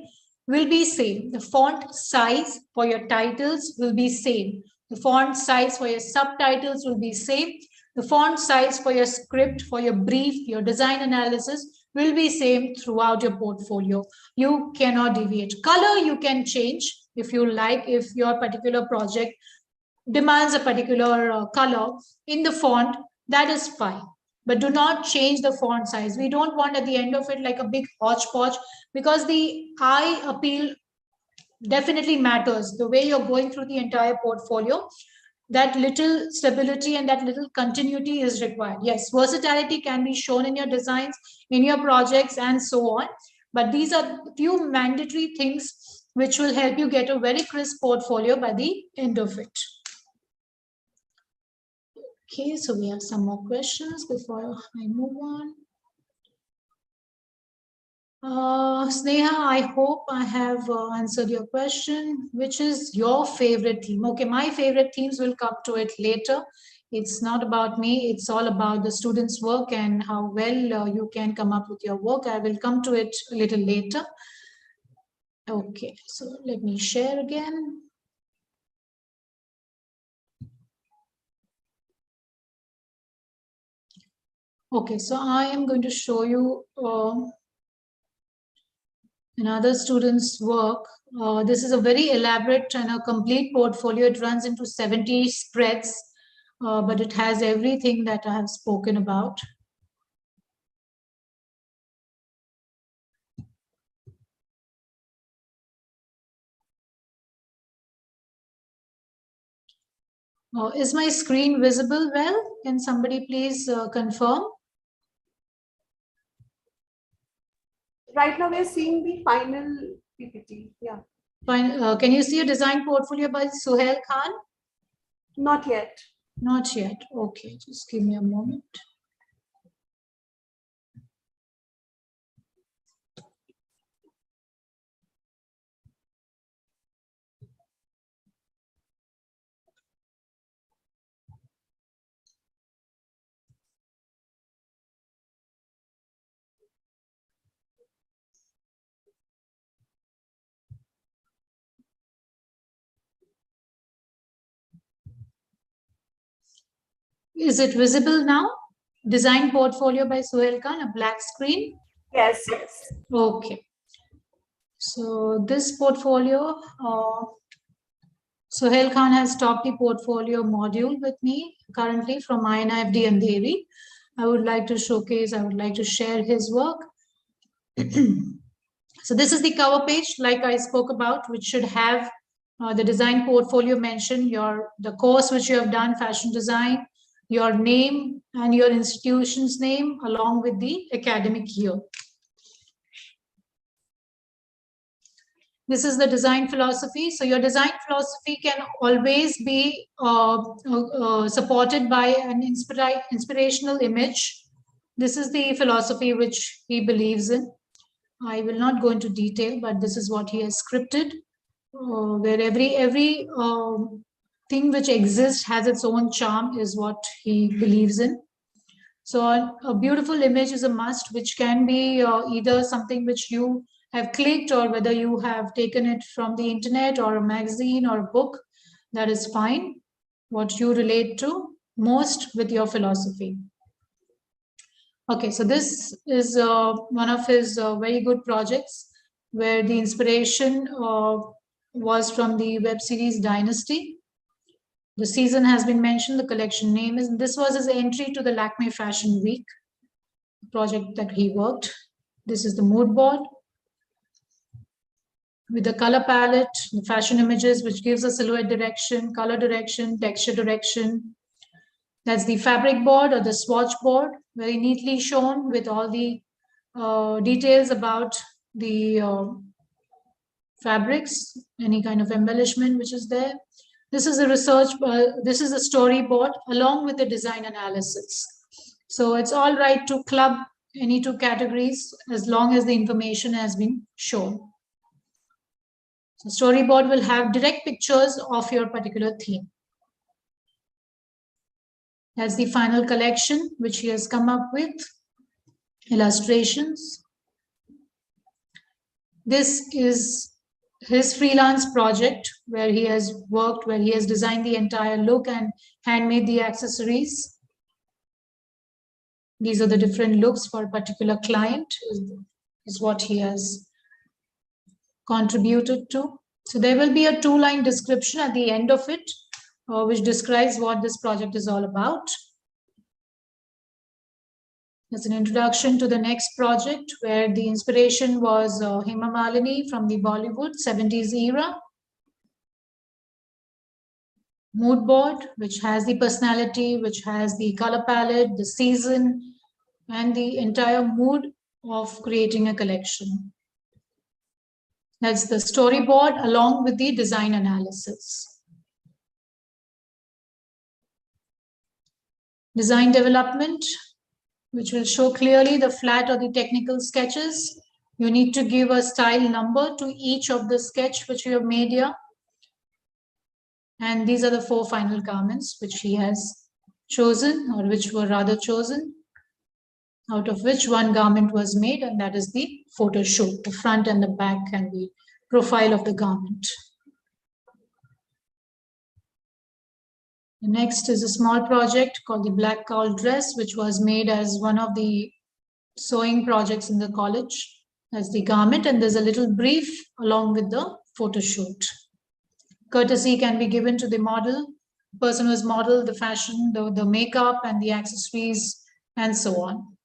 will be same. The font size for your titles will be same. The font size for your subtitles will be same. The font size for your script, for your brief, your design analysis will be same throughout your portfolio. You cannot deviate. Color you can change if you like, if your particular project demands a particular color in the font, that is fine. But do not change the font size. We don't want at the end of it like a big hodgepodge, because the eye appeal definitely matters. The way you're going through the entire portfolio, that little stability and that little continuity is required. Yes, versatility can be shown in your designs, in your projects, and so on. But these are few mandatory things which will help you get a very crisp portfolio by the end of it. Okay, so we have some more questions before I move on. Sneha, I hope I have answered your question. Which is your favorite theme? Okay, my favorite themes will come to it later. It's not about me. It's all about the students' work and how well you can come up with your work. I will come to it a little later. Okay, so let me share again. Okay, so I am going to show you another student's work. This is a very elaborate and a complete portfolio. It runs into 70 spreads, but it has everything that I have spoken about. Is my screen visible well? Can somebody please confirm?
Right now, we are seeing the final PPT. Yeah.
Fine. Can you see a design portfolio by Suhail Khan?
Not yet.
Not yet. Okay, just give me a moment. Is it visible now? Design portfolio by Suhail Khan, a black screen.
Yes, yes.
Okay. So this portfolio, Suhail Khan has taught the portfolio module with me currently from INIFD and Devi. I would like to showcase, I would like to share his work. So this is the cover page, like I spoke about, which should have the design portfolio mentioned, the course which you have done, fashion design, your name and your institution's name, along with the academic year. This is the design philosophy. So your design philosophy can always be supported by an inspirational image. This is the philosophy which he believes in. I will not go into detail, but this is what he has scripted, where every thing which exists has its own charm, is what he believes in. So a beautiful image is a must, which can be either something which you have clicked, or whether you have taken it from the internet or a magazine or a book, that is fine. What you relate to most with your philosophy. Okay, so this is one of his very good projects, where the inspiration was from the web series Dynasty. The season has been mentioned, the collection name is, this was his entry to the Lakme Fashion Week project that he worked. This is the mood board with the color palette, the fashion images, which gives a silhouette direction, color direction, texture direction. That's the fabric board or the swatch board, very neatly shown with all the details about the fabrics, any kind of embellishment which is there. This is a this is a storyboard along with the design analysis. So it's all right to club any two categories as long as the information has been shown. So storyboard will have direct pictures of your particular theme. That's the final collection which he has come up with. Illustrations. This is his freelance project where he has worked, where he has designed the entire look and handmade the accessories. These are the different looks for a particular client, is what he has contributed to. So there will be a 2-line description at the end of it, which describes what this project is all about. There's an introduction to the next project where the inspiration was Hema Malini from the Bollywood 70s era. Mood board, which has the personality, which has the color palette, the season, and the entire mood of creating a collection. That's the storyboard along with the design analysis. Design development, which will show clearly the flat or the technical sketches. You need to give a style number to each of the sketch which you have made here. And these are the 4 final garments which he has chosen, or which were rather chosen, out of which 1 garment was made, and that is the photo shoot, the front and the back and the profile of the garment. The next is a small project called the Black Cowl Dress, which was made as one of the sewing projects in the college. That's the garment, and there's a little brief along with the photo shoot. Courtesy can be given to the model, the person who has modeled the fashion, the makeup and the accessories, and so on.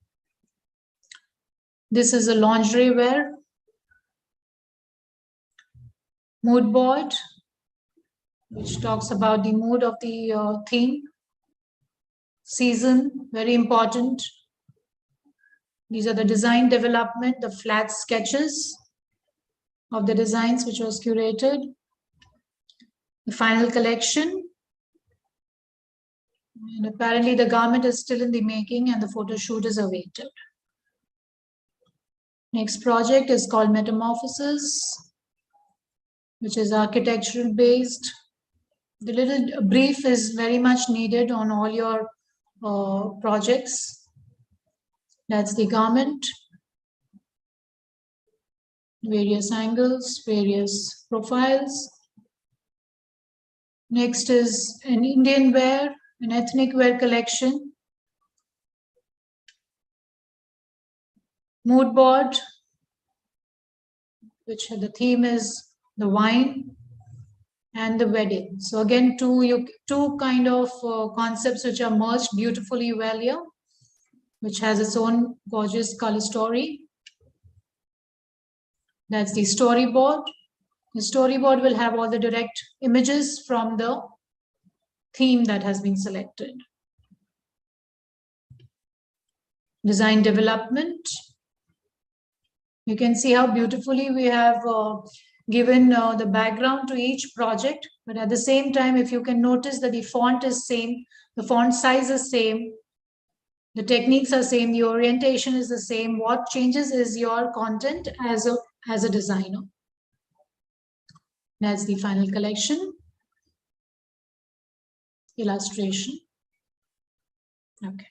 This is a lingerie wear. Mood board, which talks about the mood of the theme. Season, very important. These are the design development, the flat sketches of the designs which was curated. The final collection. And apparently the garment is still in the making and the photo shoot is awaited. Next project is called Metamorphosis, which is architectural based. The little brief is very much needed on all your projects. That's the garment, various angles, various profiles. Next is an Indian wear, an ethnic wear collection. Mood board, which the theme is the wine and the wedding. So again, two kind of concepts which are merged beautifully well here, which has its own gorgeous color story. That's the storyboard. The storyboard will have all the direct images from the theme that has been selected. Design development. You can see how beautifully we have given the background to each project, but at the same time, if you can notice that the font is same, the font size is same, the techniques are same, the orientation is the same. What changes is your content as a designer. That's the final collection. Illustration. Okay,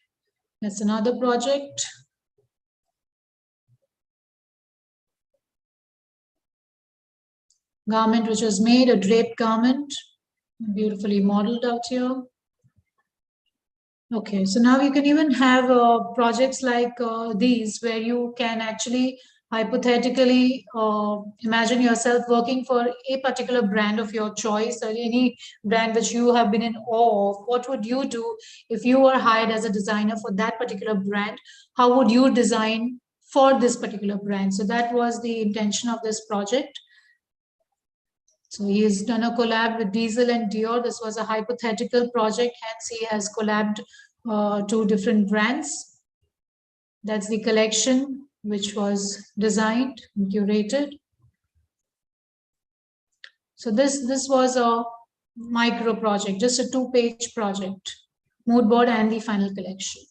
that's another project. Garment which was made, a draped garment, beautifully modeled out here. Okay, so now you can even have projects like these where you can actually hypothetically imagine yourself working for a particular brand of your choice or any brand which you have been in awe of. What would you do if you were hired as a designer for that particular brand? How would you design for this particular brand? So that was the intention of this project. So he has done a collab with Diesel and Dior. This was a hypothetical project, hence he has collabed 2 different brands. That's the collection which was designed and curated. So this was a micro project, just a 2-page project, mood board and the final collection.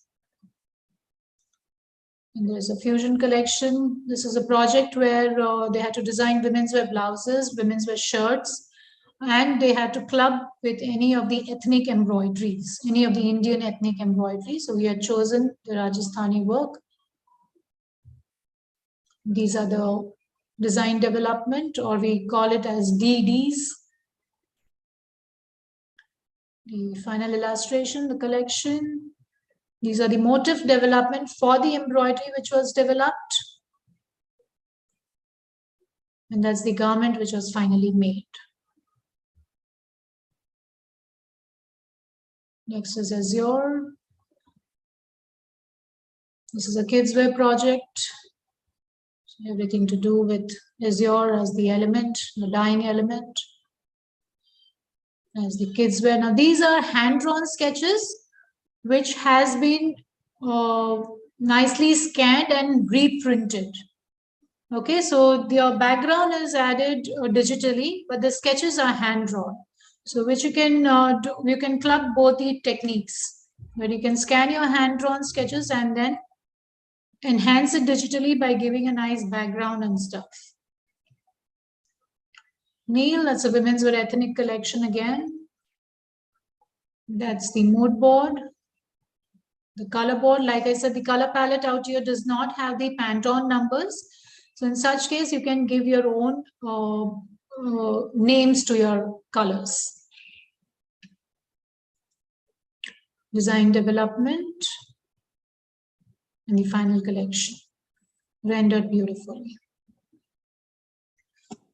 And there's a fusion collection. This is a project where they had to design women's wear blouses, women's wear shirts, and they had to club with any of the ethnic embroideries, any of the Indian ethnic embroidery. So we had chosen the Rajasthani work. These are the design development, or we call it as DDs. The final illustration, the collection. These are the motif development for the embroidery which was developed. And that's the garment which was finally made. Next is Azure. This is a kids' wear project. So everything to do with Azure as the element, the dyeing element. As the kids' wear. Now these are hand-drawn sketches which has been nicely scanned and reprinted. Okay, so the background is added digitally, but the sketches are hand-drawn. So which you can do, you can club both the techniques, where you can scan your hand-drawn sketches and then enhance it digitally by giving a nice background and stuff. Neil, that's a women's wear ethnic collection again. That's the mood board. The color board, like I said, the color palette out here does not have the Pantone numbers. So in such case, you can give your own names to your colors. Design development and the final collection, rendered beautifully.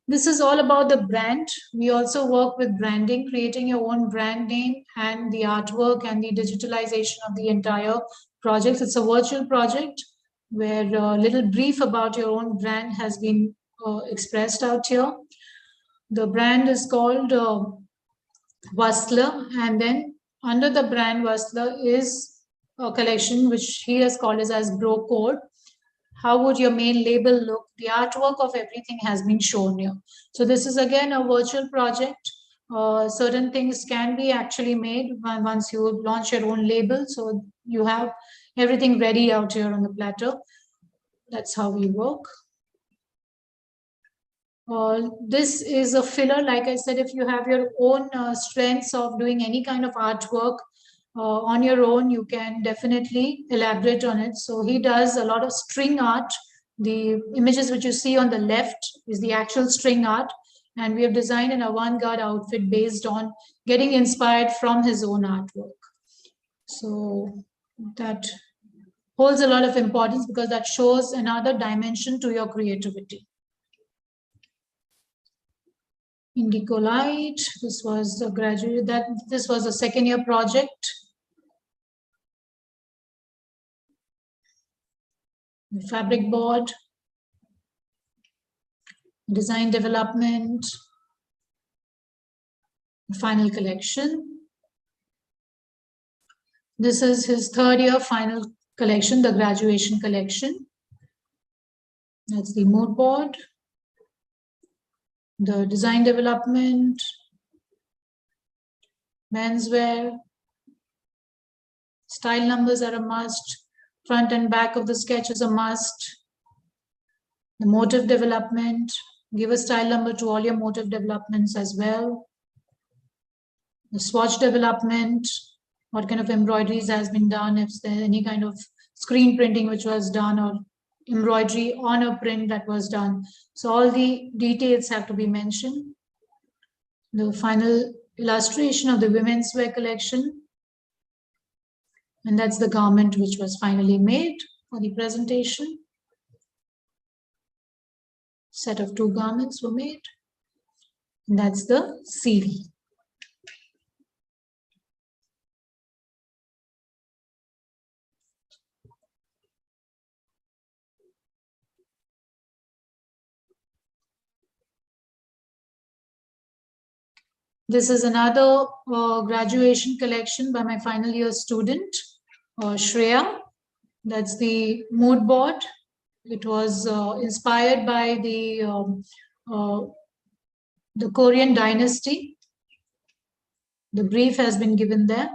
This is all about the brand. We also work with branding, creating your own brand name and the artwork and the digitalization of the entire project. It's a virtual project where a little brief about your own brand has been expressed out here. The brand is called Wastler, and then under the brand Wastler is a collection which he has called as Bro Code. How would your main label look? The artwork of everything has been shown here. So this is again a virtual project. Certain things can be actually made once you launch your own label. So you have everything ready out here on the platter. That's how we work. This is a filler. Like I said, if you have your own strengths of doing any kind of artwork on your own, you can definitely elaborate on it. So he does a lot of string art. The images which you see on the left is the actual string art. And we have designed an avant-garde outfit based on getting inspired from his own artwork. So that holds a lot of importance because that shows another dimension to your creativity. Indigo Light, this was a graduate, this was a second year project. The fabric board, design development, final collection. This is his third year final collection, the graduation collection. That's the mood board, the design development, menswear. Style numbers are a must. Front and back of the sketch is a must. The motif development, give a style number to all your motif developments as well. The swatch development, what kind of embroideries has been done, if there's any kind of screen printing which was done or embroidery on a print that was done. So all the details have to be mentioned. The final illustration of the women's wear collection. And that's the garment which was finally made for the presentation. Set of 2 garments were made. And that's the CV. This is another graduation collection by my final year student, Shreya. That's the mood board. It was inspired by the Korean dynasty. The brief has been given there.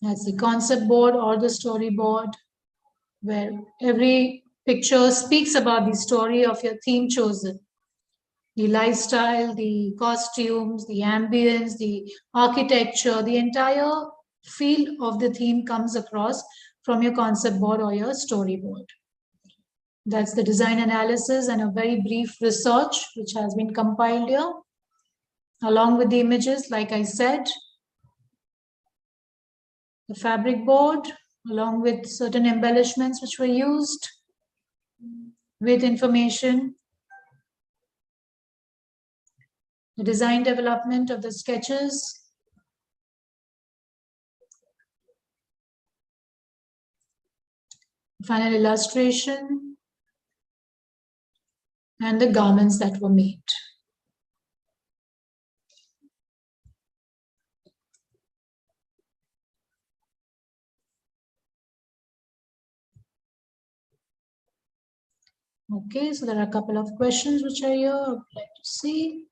That's the concept board or the storyboard, where every picture speaks about the story of your theme chosen. The lifestyle, the costumes, the ambience, the architecture, the entire feel of the theme comes across from your concept board or your storyboard. That's the design analysis and a very brief research which has been compiled here, along with the images, like I said, the fabric board, along with certain embellishments which were used, with information, the design development of the sketches, final illustration, and the garments that were made. Okay, so there are a couple of questions which are here. I would like to see.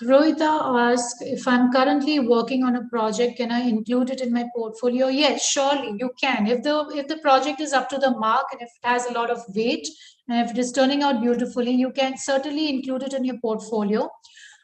Rohita asks, if I'm currently working on a project, can I include it in my portfolio? Yes, surely you can. If the project is up to the mark and if it has a lot of weight and if it is turning out beautifully, you can certainly include it in your portfolio.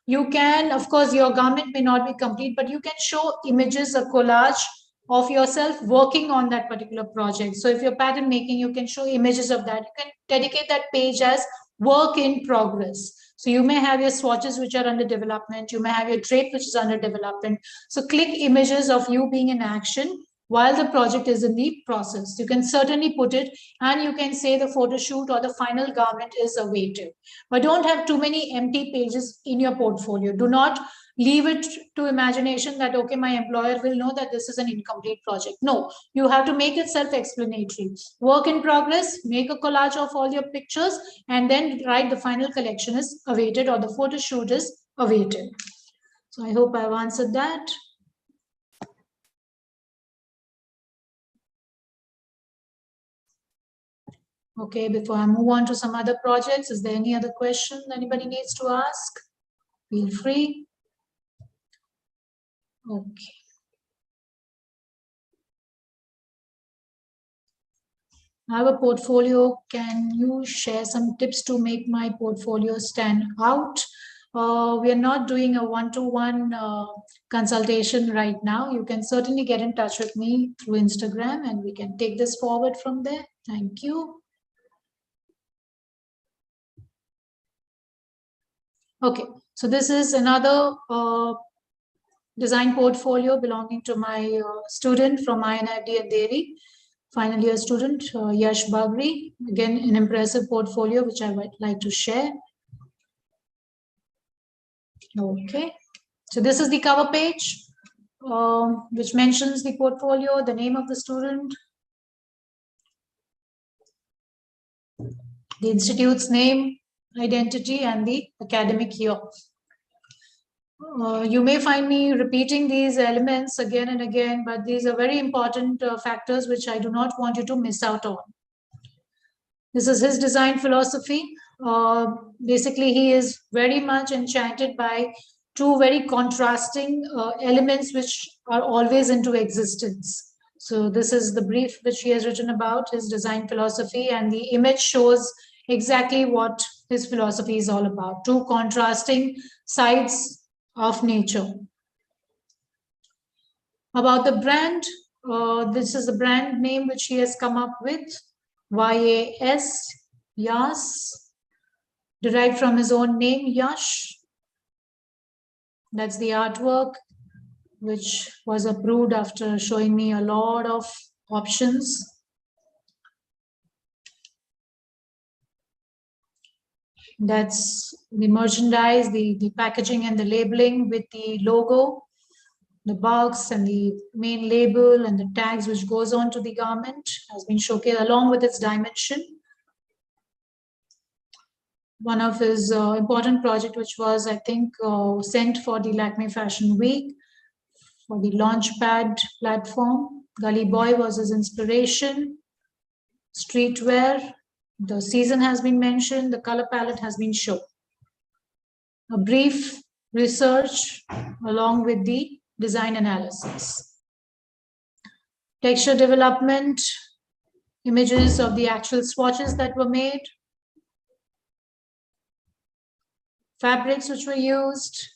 You can, of course, your garment may not be complete, but you can show images, a collage of yourself working on that particular project. So if you're pattern making, you can show images of that. You can dedicate that page as work in progress. So you may have your swatches which are under development. You may have your drape which is under development. So click images of you being in action while the project is in the process. You can certainly put it, and you can say the photo shoot or the final garment is awaited. But don't have too many empty pages in your portfolio. Do not leave it to imagination that, okay, my employer will know that this is an incomplete project. No, you have to make it self-explanatory. Work in progress, make a collage of all your pictures, and then write the final collection is awaited or the photo shoot is awaited. So I hope I've answered that. Okay, before I move on to some other projects, is there any other question anybody needs to ask? Feel free. Okay. I have a portfolio. Can you share some tips to make my portfolio stand out? We are not doing a one-to-one consultation right now. You can certainly get in touch with me through Instagram and we can take this forward from there. Thank you. Okay, so this is another design portfolio belonging to my student from INID and Dairy, final year student, Yash Bagri. Again, an impressive portfolio which I would like to share. Okay, so this is the cover page, which mentions the portfolio, the name of the student, the institute's name, identity, and the academic year. You may find me repeating these elements again and again, but these are very important factors which I do not want you to miss out on. This is his design philosophy. Basically, he is very much enchanted by two very contrasting elements which are always into existence. So this is the brief which he has written about his design philosophy, and the image shows exactly what his philosophy is all about. Two contrasting sides of nature. About the brand, this is the brand name which he has come up with, YAS, Yas, derived from his own name, Yash. That's the artwork, which was approved after showing me a lot of options. That's the merchandise, the packaging and the labeling with the logo, the box and the main label and the tags which goes on to the garment has been showcased along with its dimension. One of his important project, which was, I think, sent for the Lakme Fashion Week for the Launchpad platform. Gully Boy was his inspiration. Streetwear, the season has been mentioned, the color palette has been shown. A brief research along with the design analysis. Texture development, images of the actual swatches that were made, fabrics which were used,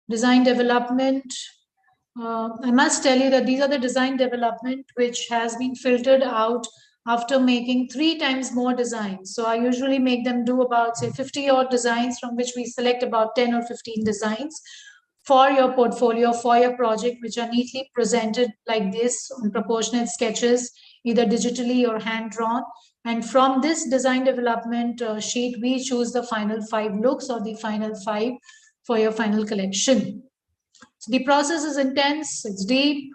design development. I must tell you that these are the design development which has been filtered out after making 3 times more designs. So I usually make them do about, say, 50 odd designs, from which we select about 10 or 15 designs for your portfolio, for your project, which are neatly presented like this on proportionate sketches, either digitally or hand-drawn. And from this design development sheet, we choose the final 5 looks or the final 5 for your final collection. So the process is intense, it's deep,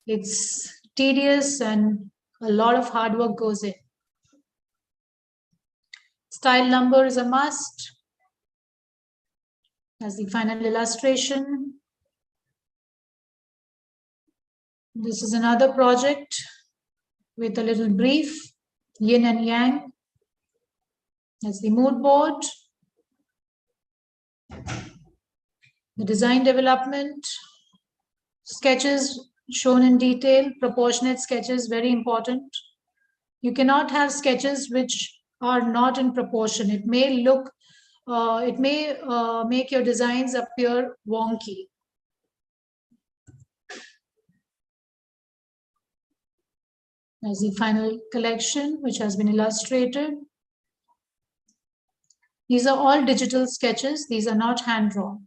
it's tedious, and a lot of hard work goes in. Style number is a must. As the final illustration. This is another project with a little brief, yin and yang. That's the mood board. The design development, sketches shown in detail, proportionate sketches, very important. You cannot have sketches which are not in proportion. It may look, make your designs appear wonky. As the final collection, which has been illustrated. These are all digital sketches. These are not hand-drawn.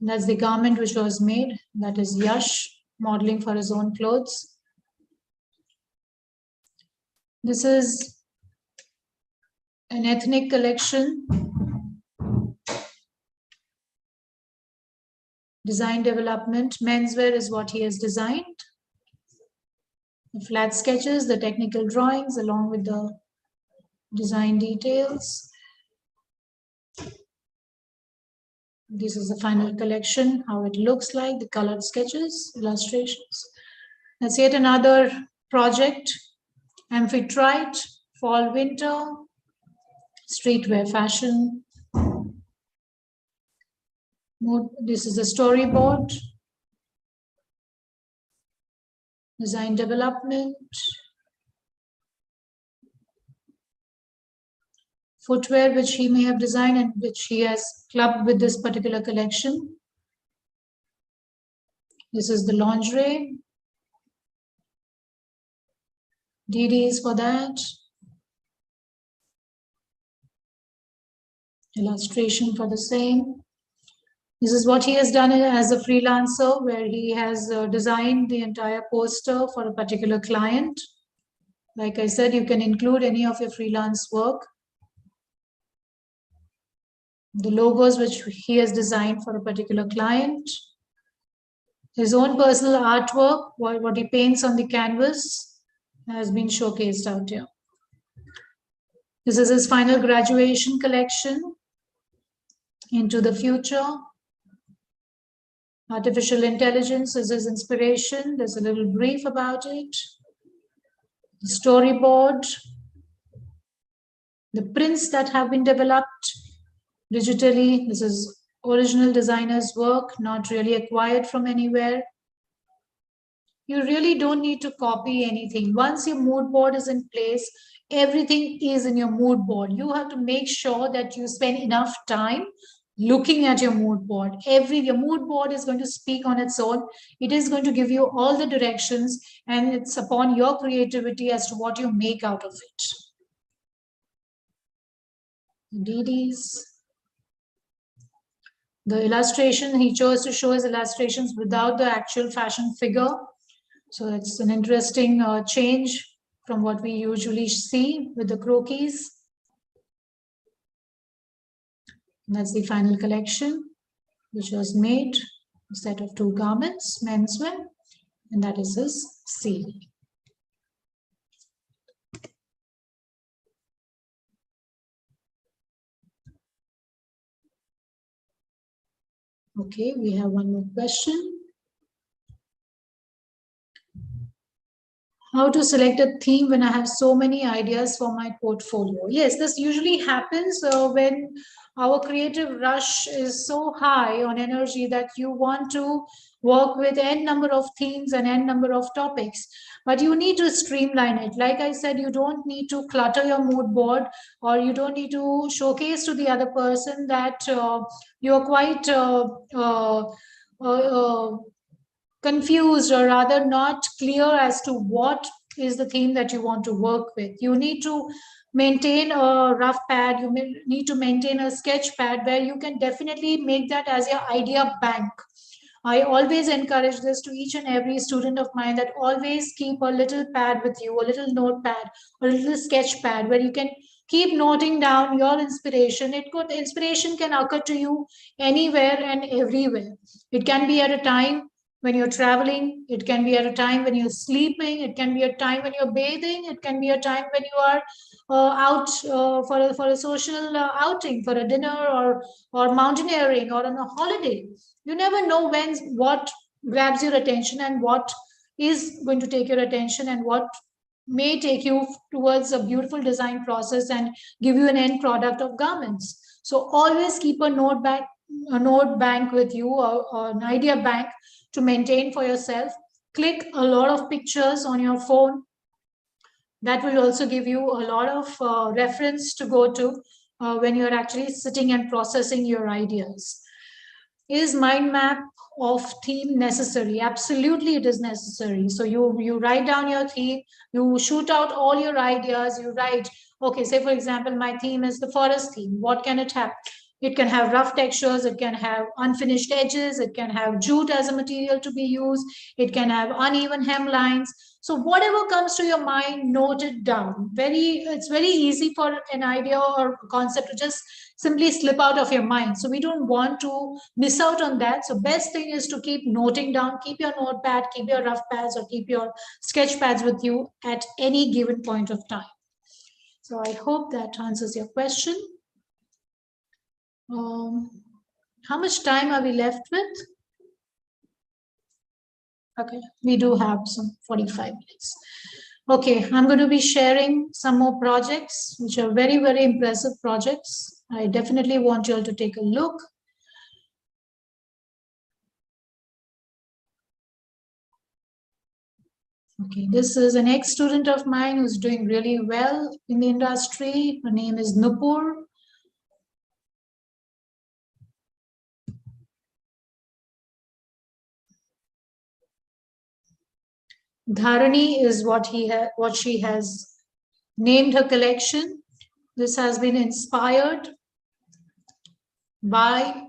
That's the garment which was made. That is Yash, modeling for his own clothes. This is an ethnic collection. Design development. Menswear is what he has designed. The flat sketches, the technical drawings, along with the design details. This is the final collection, how it looks like, the colored sketches, illustrations. That's yet another project, Amphitrite, fall, winter, streetwear fashion. This is a storyboard, design development, footwear which he may have designed and which he has clubbed with this particular collection. This is the lingerie. DDs for that. Illustration for the same. This is what he has done as a freelancer, where he has designed the entire poster for a particular client. Like I said, you can include any of your freelance work. The logos which he has designed for a particular client. His own personal artwork, what he paints on the canvas, has been showcased out here. This is his final graduation collection, Into the Future. Artificial intelligence is his inspiration. There's a little brief about it. The storyboard. The prints that have been developed digitally. This is original designer's work, not really acquired from anywhere. You really don't need to copy anything. Once your mood board is in place, everything is in your mood board. You have to make sure that you spend enough time looking at your mood board. Your mood board is going to speak on its own. It is going to give you all the directions, and it's upon your creativity as to what you make out of it. DDs. The illustration, he chose to show his illustrations without the actual fashion figure. So it's an interesting change from what we usually see with the croquis. And that's the final collection, which was made, a set of 2 garments, menswear, and that is his seal. Okay, we have one more question. How to select a theme when I have so many ideas for my portfolio? Yes, this usually happens when Our creative rush is so high on energy that you want to work with n number of themes and n number of topics, but you need to streamline it. Like I said, you don't need to clutter your mood board, or you don't need to showcase to the other person that you're quite uh, confused, or rather not clear as to what is the theme that you want to work with. You need to maintain a rough pad, you need to maintain a sketch pad where you can definitely make that as your idea bank. I always encourage this to each and every student of mine, that always keep a little pad with you, a little notepad, or a little sketch pad where you can keep noting down your inspiration. Inspiration can occur to you anywhere and everywhere. It can be at a time when you're traveling, it can be at a time when you're sleeping, it can be a time when you're bathing, it can be a time when you are out for a social outing, for a dinner, or mountaineering, or on a holiday. You never know when what grabs your attention, and what is going to take your attention, and what may take you towards a beautiful design process and give you an end product of garments. So always keep a note bank with you, or an idea bank to maintain for yourself. Click a lot of pictures on your phone. That will also give you a lot of reference to go to when you're actually sitting and processing your ideas. Is mind map of theme necessary? Absolutely, it is necessary. So you write down your theme, you shoot out all your ideas, you write, okay, say for example, my theme is the forest theme. What can it have? It can have rough textures, it can have unfinished edges, it can have jute as a material to be used, it can have uneven hemlines. So whatever comes to your mind, note it down. It's very easy for an idea or concept to just simply slip out of your mind. So we don't want to miss out on that. So best thing is to keep noting down, keep your notepad, keep your rough pads, or keep your sketch pads with you at any given point of time. So I hope that answers your question. How much time are we left with? Okay, we do have some 45 minutes. Okay, I'm going to be sharing some more projects, which are very, very impressive projects. I definitely want you all to take a look. Okay, this is an ex-student of mine who's doing really well in the industry. Her name is Nupur. Dharani is what she has named her collection. This has been inspired by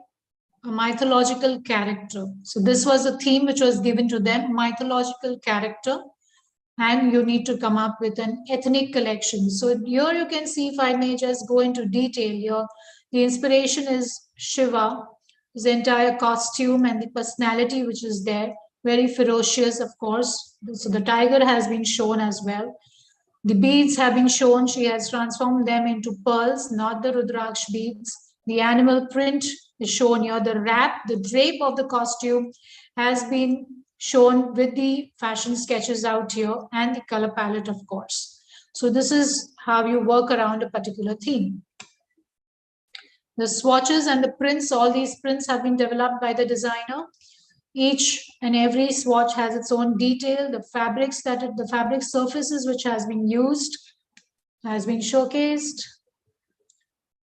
a mythological character. So this was a theme which was given to them, mythological character, and you need to come up with an ethnic collection. So here you can see, if I may just go into detail here, the inspiration is Shiva, his entire costume and the personality which is there, very ferocious, of course. So the tiger has been shown as well. The beads have been shown. She has transformed them into pearls, not the Rudraksh beads. The animal print is shown here. The wrap, the drape of the costume has been shown with the fashion sketches out here, and the color palette, of course. So this is how you work around a particular theme. The swatches and the prints, all these prints have been developed by the designer. Each and every swatch has its own detail. The fabric surfaces which has been used has been showcased.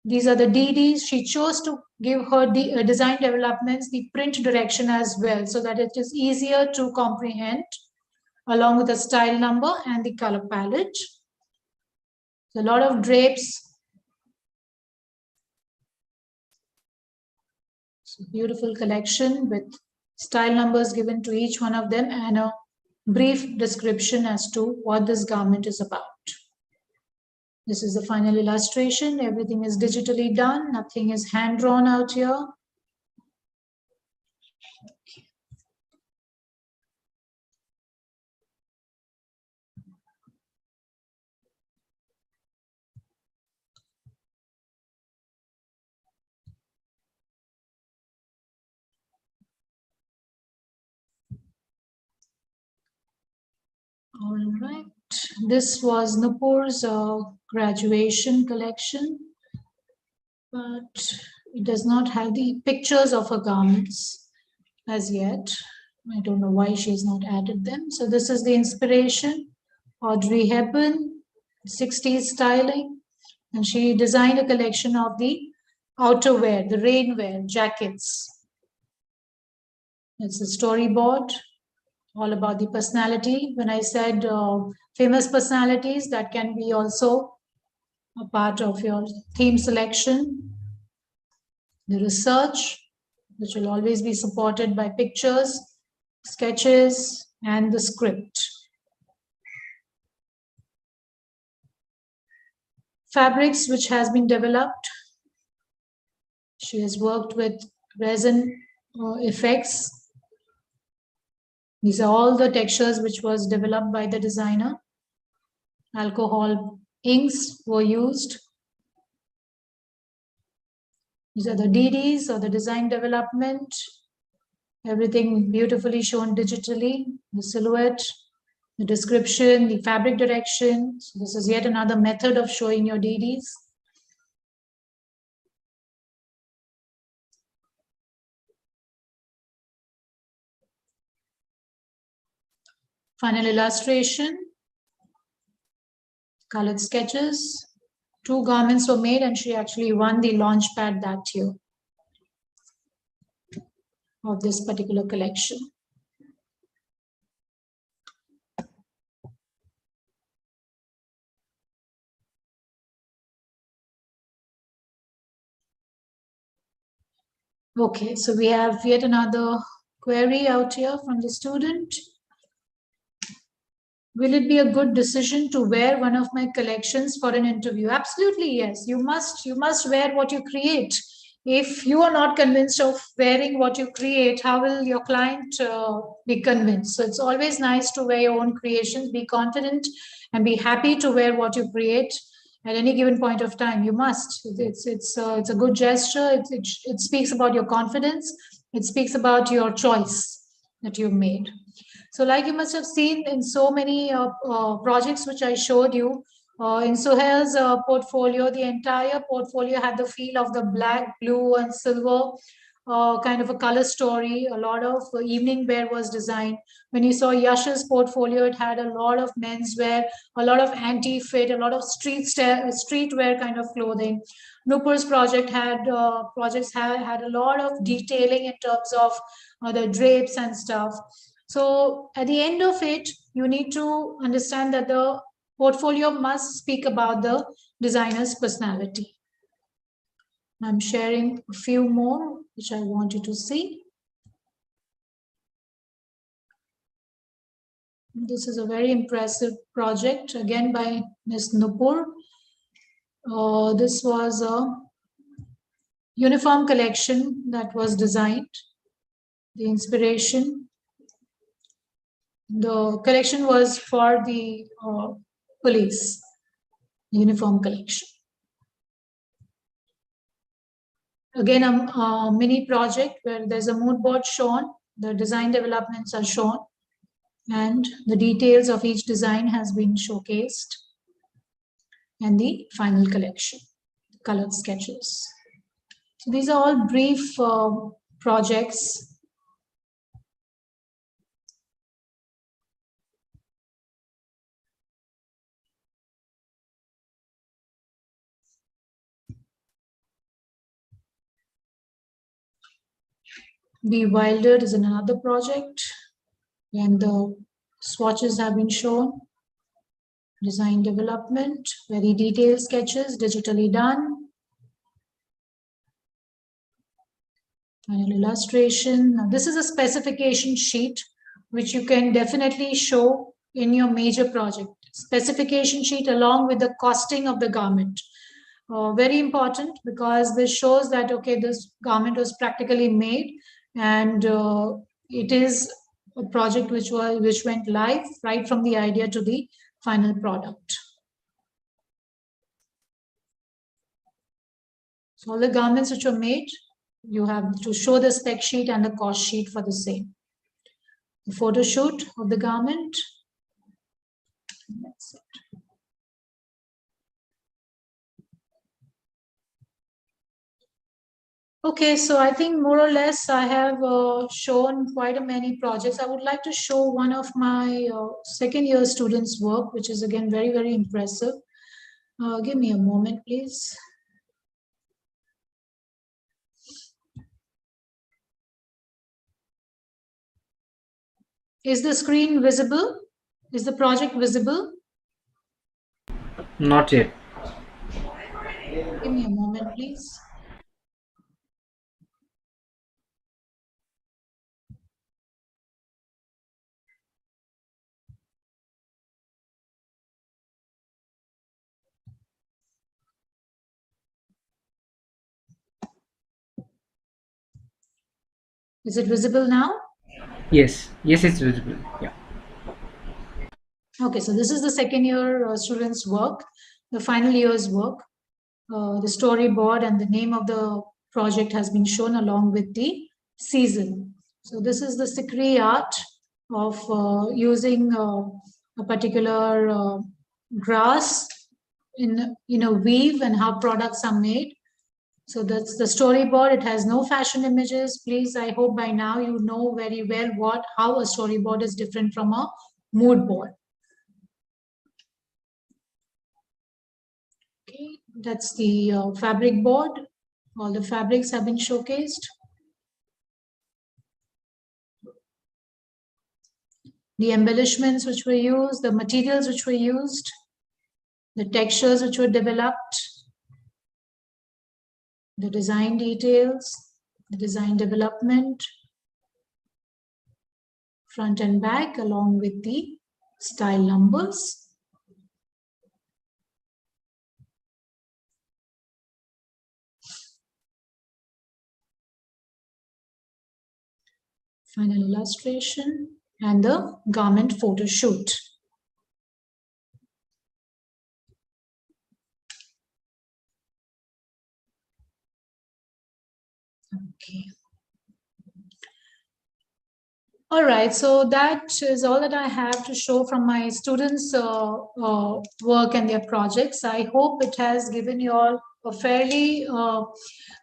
These are the DDs. She chose to give her design developments the print direction as well, so that it is easier to comprehend, along with the style number and the color palette. So a lot of drapes. So beautiful collection with style numbers given to each one of them, and a brief description as to what this garment is about. This is the final illustration. Everything is digitally done. Nothing is hand drawn out here. All right. This was Nupur's graduation collection. but it does not have the pictures of her garments as yet. I don't know why she's not added them. So this is the inspiration, Audrey Hepburn, 60s styling, and she designed a collection of the outerwear, the rainwear, jackets. It's a storyboard, all about the personality. When I said famous personalities, that can be also a part of your theme selection. The research, which will always be supported by pictures, sketches, and the script. Fabrics which has been developed. She has worked with resin effects. These are all the textures which was developed by the designer. Alcohol inks were used. These are the DDs or the design development. Everything beautifully shown digitally. The silhouette, the description, the fabric direction. So this is yet another method of showing your DDs. Final illustration, colored sketches. 2 garments were made and she actually won the launch pad that year of this particular collection. Okay, so we have yet another query out here from the student. Will it be a good decision to wear one of my collections for an interview? Absolutely, yes. You must wear what you create. If you are not convinced of wearing what you create, how will your client be convinced? So it's always nice to wear your own creations, be confident and be happy to wear what you create at any given point of time. You must. It's a good gesture. It speaks about your confidence. It speaks about your choice that you've made. So like you must have seen in so many projects which I showed you, in Suhail's portfolio, the entire portfolio had the feel of the black, blue and silver kind of a color story. A lot of evening wear was designed. When you saw Yash's portfolio, it had a lot of menswear, a lot of anti-fit, a lot of streetwear kind of clothing. Nupur's projects had a lot of detailing in terms of the drapes and stuff. So at the end of it, you need to understand that the portfolio must speak about the designer's personality. I'm sharing a few more, which I want you to see. This is a very impressive project, again by Ms. Nupur. This was a uniform collection that was designed. The inspiration. The collection was for the police uniform collection. Again, a mini project where there's a mood board shown, the design developments are shown, and the details of each design has been showcased, and the final collection, colored sketches. So these are all brief projects. Be Wildered is another project, and the swatches have been shown. Design development, very detailed sketches, digitally done. Final illustration. Now, this is a specification sheet, which you can definitely show in your major project. Specification sheet along with the costing of the garment. Very important, because this shows that, okay, this garment was practically made, and it is a project which went live right from the idea to the final product. So all the garments which were made, you have to show the spec sheet and the cost sheet for the same. The photo shoot of the garment. That's it. Okay, so I think more or less I have shown quite a many projects. I would like to show one of my second year students' work, which is again very, very impressive. Give me a moment, please. Is the screen visible? Is the project visible?
Not yet.
Give me a moment, please. Is it visible now?
Yes, yes, it's visible. Yeah.
Okay, so this is the second year students' work, the final year's work. The storyboard and the name of the project has been shown along with the season. So this is the Sikri art of using a particular grass in a weave and how products are made. So that's the storyboard. It has no fashion images. Please, I hope by now you know very well how a storyboard is different from a mood board. Okay, that's the fabric board. All the fabrics have been showcased. The embellishments which were used, the materials which were used, the textures which were developed, the design details, the design development, front and back, along with the style numbers. Final illustration and the garment photo shoot. Okay. All right, so that is all that I have to show from my students' work and their projects. I hope it has given you all a fairly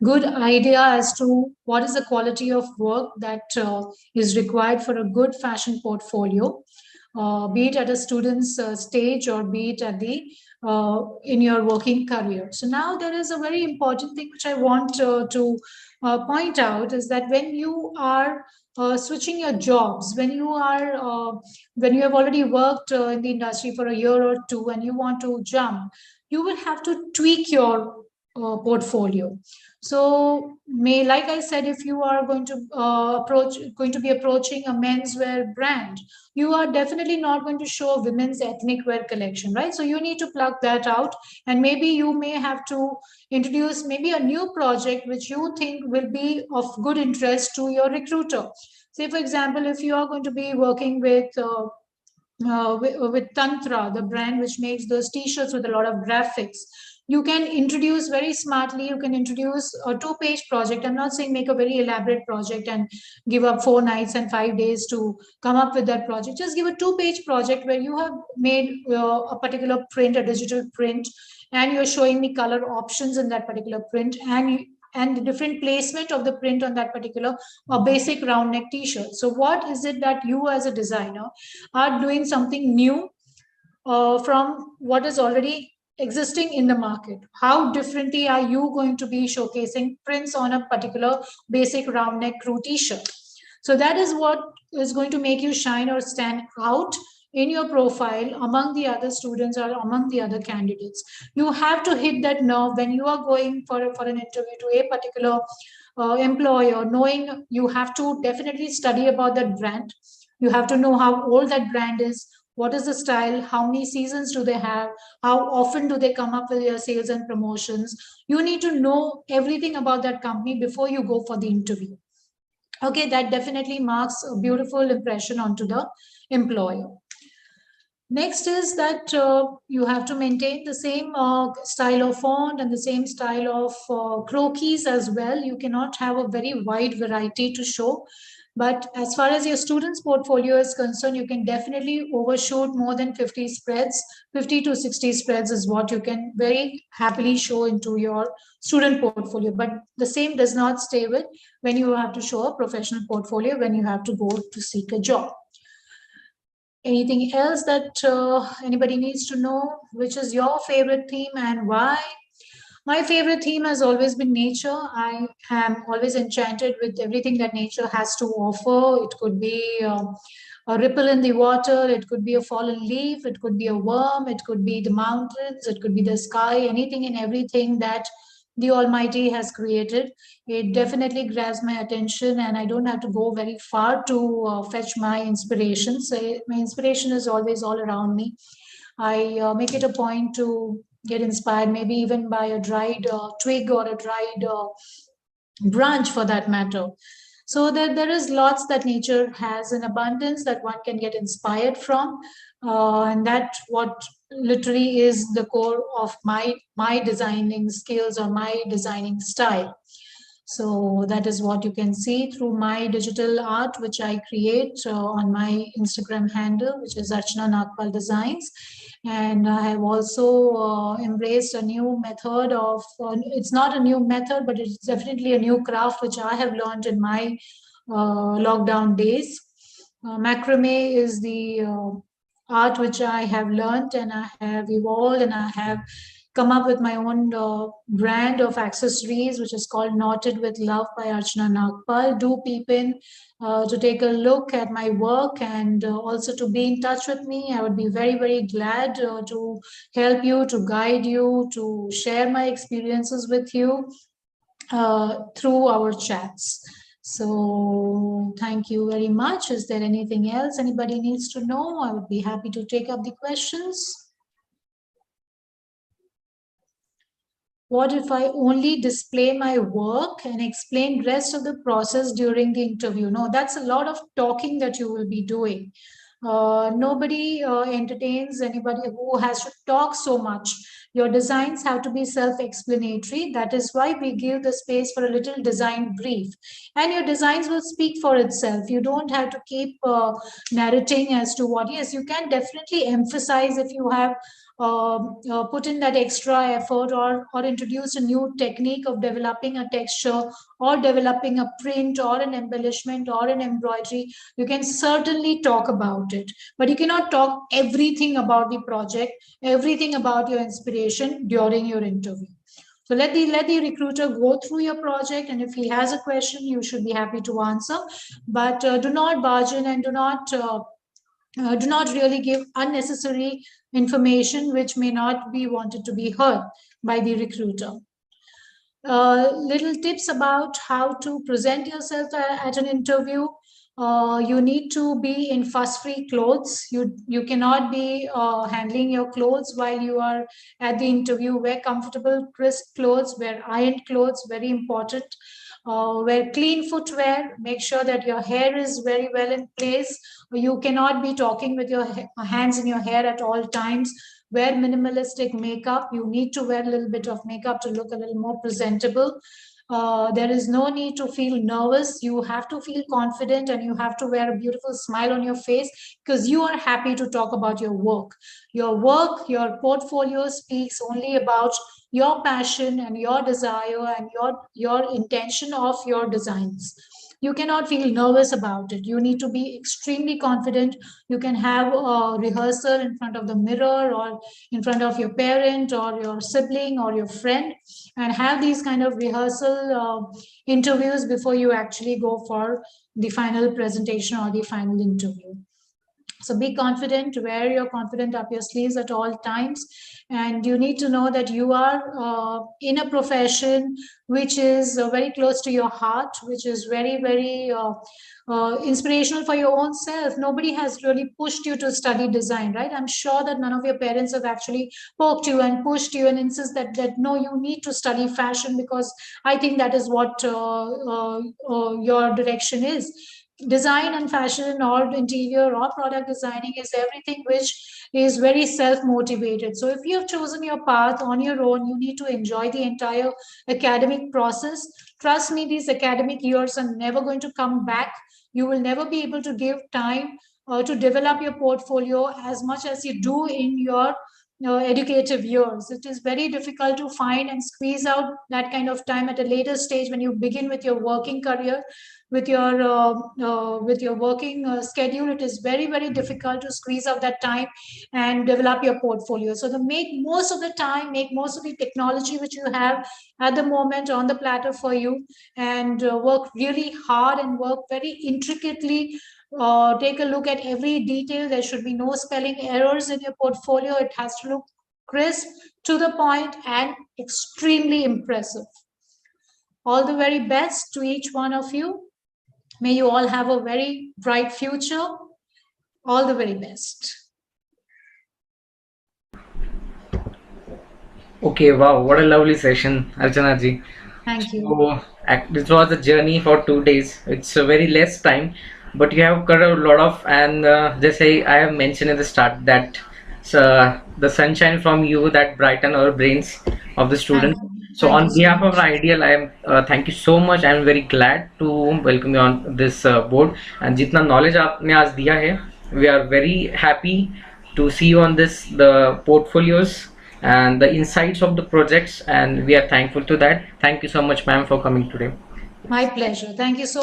good idea as to what is the quality of work that is required for a good fashion portfolio, be it at a student's stage or be it at the in your working career. So now there is a very important thing which I want to point out is that when you are switching your jobs, when you have already worked in the industry for a year or two and you want to jump, you will have to tweak your portfolio. So like I said, if you are going to be approaching a menswear brand, you are definitely not going to show a women's ethnic wear collection, right? So you need to plug that out, and maybe you may have to introduce maybe a new project which you think will be of good interest to your recruiter. Say, for example, if you are going to be working with Tantra, the brand which makes those t-shirts with a lot of graphics, you can introduce very smartly, you can introduce a 2-page project. I'm not saying make a very elaborate project and give up 4 nights and 5 days to come up with that project. Just give a 2-page project where you have made a particular print, a digital print, and you're showing me color options in that particular print, and the different placement of the print on that particular basic round neck t-shirt. So what is it that you as a designer are doing something new from what is already existing in the market? How differently are you going to be showcasing prints on a particular basic round neck crew t-shirt? So that is what is going to make you shine or stand out in your profile among the other students or among the other candidates. You have to hit that nerve when you are going for an interview to a particular employer, knowing you have to definitely study about that brand. You have to know how old that brand is, what is the style, how many seasons do they have, how often do they come up with their sales and promotions. You need to know everything about that company before you go for the interview. Okay, that definitely marks a beautiful impression onto the employer. Next is that you have to maintain the same style of font and the same style of croquis as well. You cannot have a very wide variety to show. But as far as your student's portfolio is concerned, you can definitely overshoot more than 50 spreads. 50 to 60 spreads is what you can very happily show into your student portfolio. But the same does not stay with when you have to show a professional portfolio, when you have to go to seek a job. Anything else that anybody needs to know? Which is your favorite theme and why? My favorite theme has always been nature. I am always enchanted with everything that nature has to offer. It could be a ripple in the water, it could be a fallen leaf, it could be a worm, it could be the mountains, it could be the sky, anything and everything that the Almighty has created. It definitely grabs my attention, and I don't have to go very far to fetch my inspiration. So my inspiration is always all around me. I make it a point to get inspired, maybe even by a dried twig or a dried branch for that matter. So there is lots that nature has in abundance that one can get inspired from. And that what literally is the core of my designing skills or my designing style. So that is what you can see through my digital art, which I create on my Instagram handle, which is Archana Nagpal Designs. And I have also embraced a new method of, it's not a new method, but it's definitely a new craft, which I have learned in my lockdown days. Macrame is the art which I have learned and I have evolved, and I have come up with my own brand of accessories, which is called Knotted with Love by Archana Nagpal. Do peep in to take a look at my work and also to be in touch with me. I would be very, very glad to help you, to guide you, to share my experiences with you through our chats. So thank you very much. Is there anything else anybody needs to know? I would be happy to take up the questions. What if I only display my work and explain the rest of the process during the interview? No, that's a lot of talking that you will be doing. Nobody entertains anybody who has to talk so much. Your designs have to be self-explanatory. That is why we give the space for a little design brief. And your designs will speak for itself. You don't have to keep narrating as to what. Yes, you can definitely emphasize if you have put in that extra effort or introduce a new technique of developing a texture or developing a print or an embellishment or an embroidery. You can certainly talk about it, but you cannot talk everything about the project, everything about your inspiration during your interview. So let the recruiter go through your project, and if he has a question, you should be happy to answer. But do not barge in and do not really give unnecessary information which may not be wanted to be heard by the recruiter. Little tips about how to present yourself at an interview. You need to be in fuss-free clothes. You cannot be handling your clothes while you are at the interview. Wear comfortable, crisp clothes, wear ironed clothes, very important. Wear clean footwear. Make sure that your hair is very well in place. You cannot be talking with your hands in your hair at all times. Wear minimalistic makeup. You need to wear a little bit of makeup to look a little more presentable. There is no need to feel nervous. You have to feel confident, and you have to wear a beautiful smile on your face because you are happy to talk about your work. Your work, your portfolio speaks only about your passion and your desire and your intention of your designs. You cannot feel nervous about it. You need to be extremely confident. You can have a rehearsal in front of the mirror or in front of your parent or your sibling or your friend, and have these kind of rehearsal interviews before you actually go for the final presentation or the final interview. So be confident, wear your confident up your sleeves at all times. And you need to know that you are in a profession which is very close to your heart, which is very, very inspirational for your own self. Nobody has really pushed you to study design, right? I'm sure that none of your parents have actually poked you and pushed you and insist that no, you need to study fashion because I think that is what your direction is. Design and fashion or interior or product designing is everything which is very self-motivated. So if you have chosen your path on your own, you need to enjoy the entire academic process. Trust me, these academic years are never going to come back. you will never be able to give time to develop your portfolio as much as you do in your educative years. It is very difficult to find and squeeze out that kind of time at a later stage when you begin with your working career, with your working schedule. It is very, very difficult to squeeze out that time and develop your portfolio. So the make most of the time, make most of the technology which you have at the moment on the platter for you, and work really hard and work very intricately. Take a look at every detail. There should be no spelling errors in your portfolio. It has to look crisp, to the point, and extremely impressive. All the very best to each one of you. May you all have a very bright future. All the very best.
Okay, wow, what a lovely session, Archana ji.
Thank you.
So, this was a journey for 2 days. It's a very less time, but you have covered a lot of, and just say I have mentioned at the start that the sunshine from you that brighten our brains of the students. So,
Thank
on
you so
behalf of
much.
IDL, I am thank you so much. I am very glad to welcome you on this board. And जितना knowledge आपने आज दिया है, we are very happy to see you on this the portfolios and the insights of the projects, and we are thankful to that. Thank you so much, ma'am, for coming today.
My pleasure. Thank you so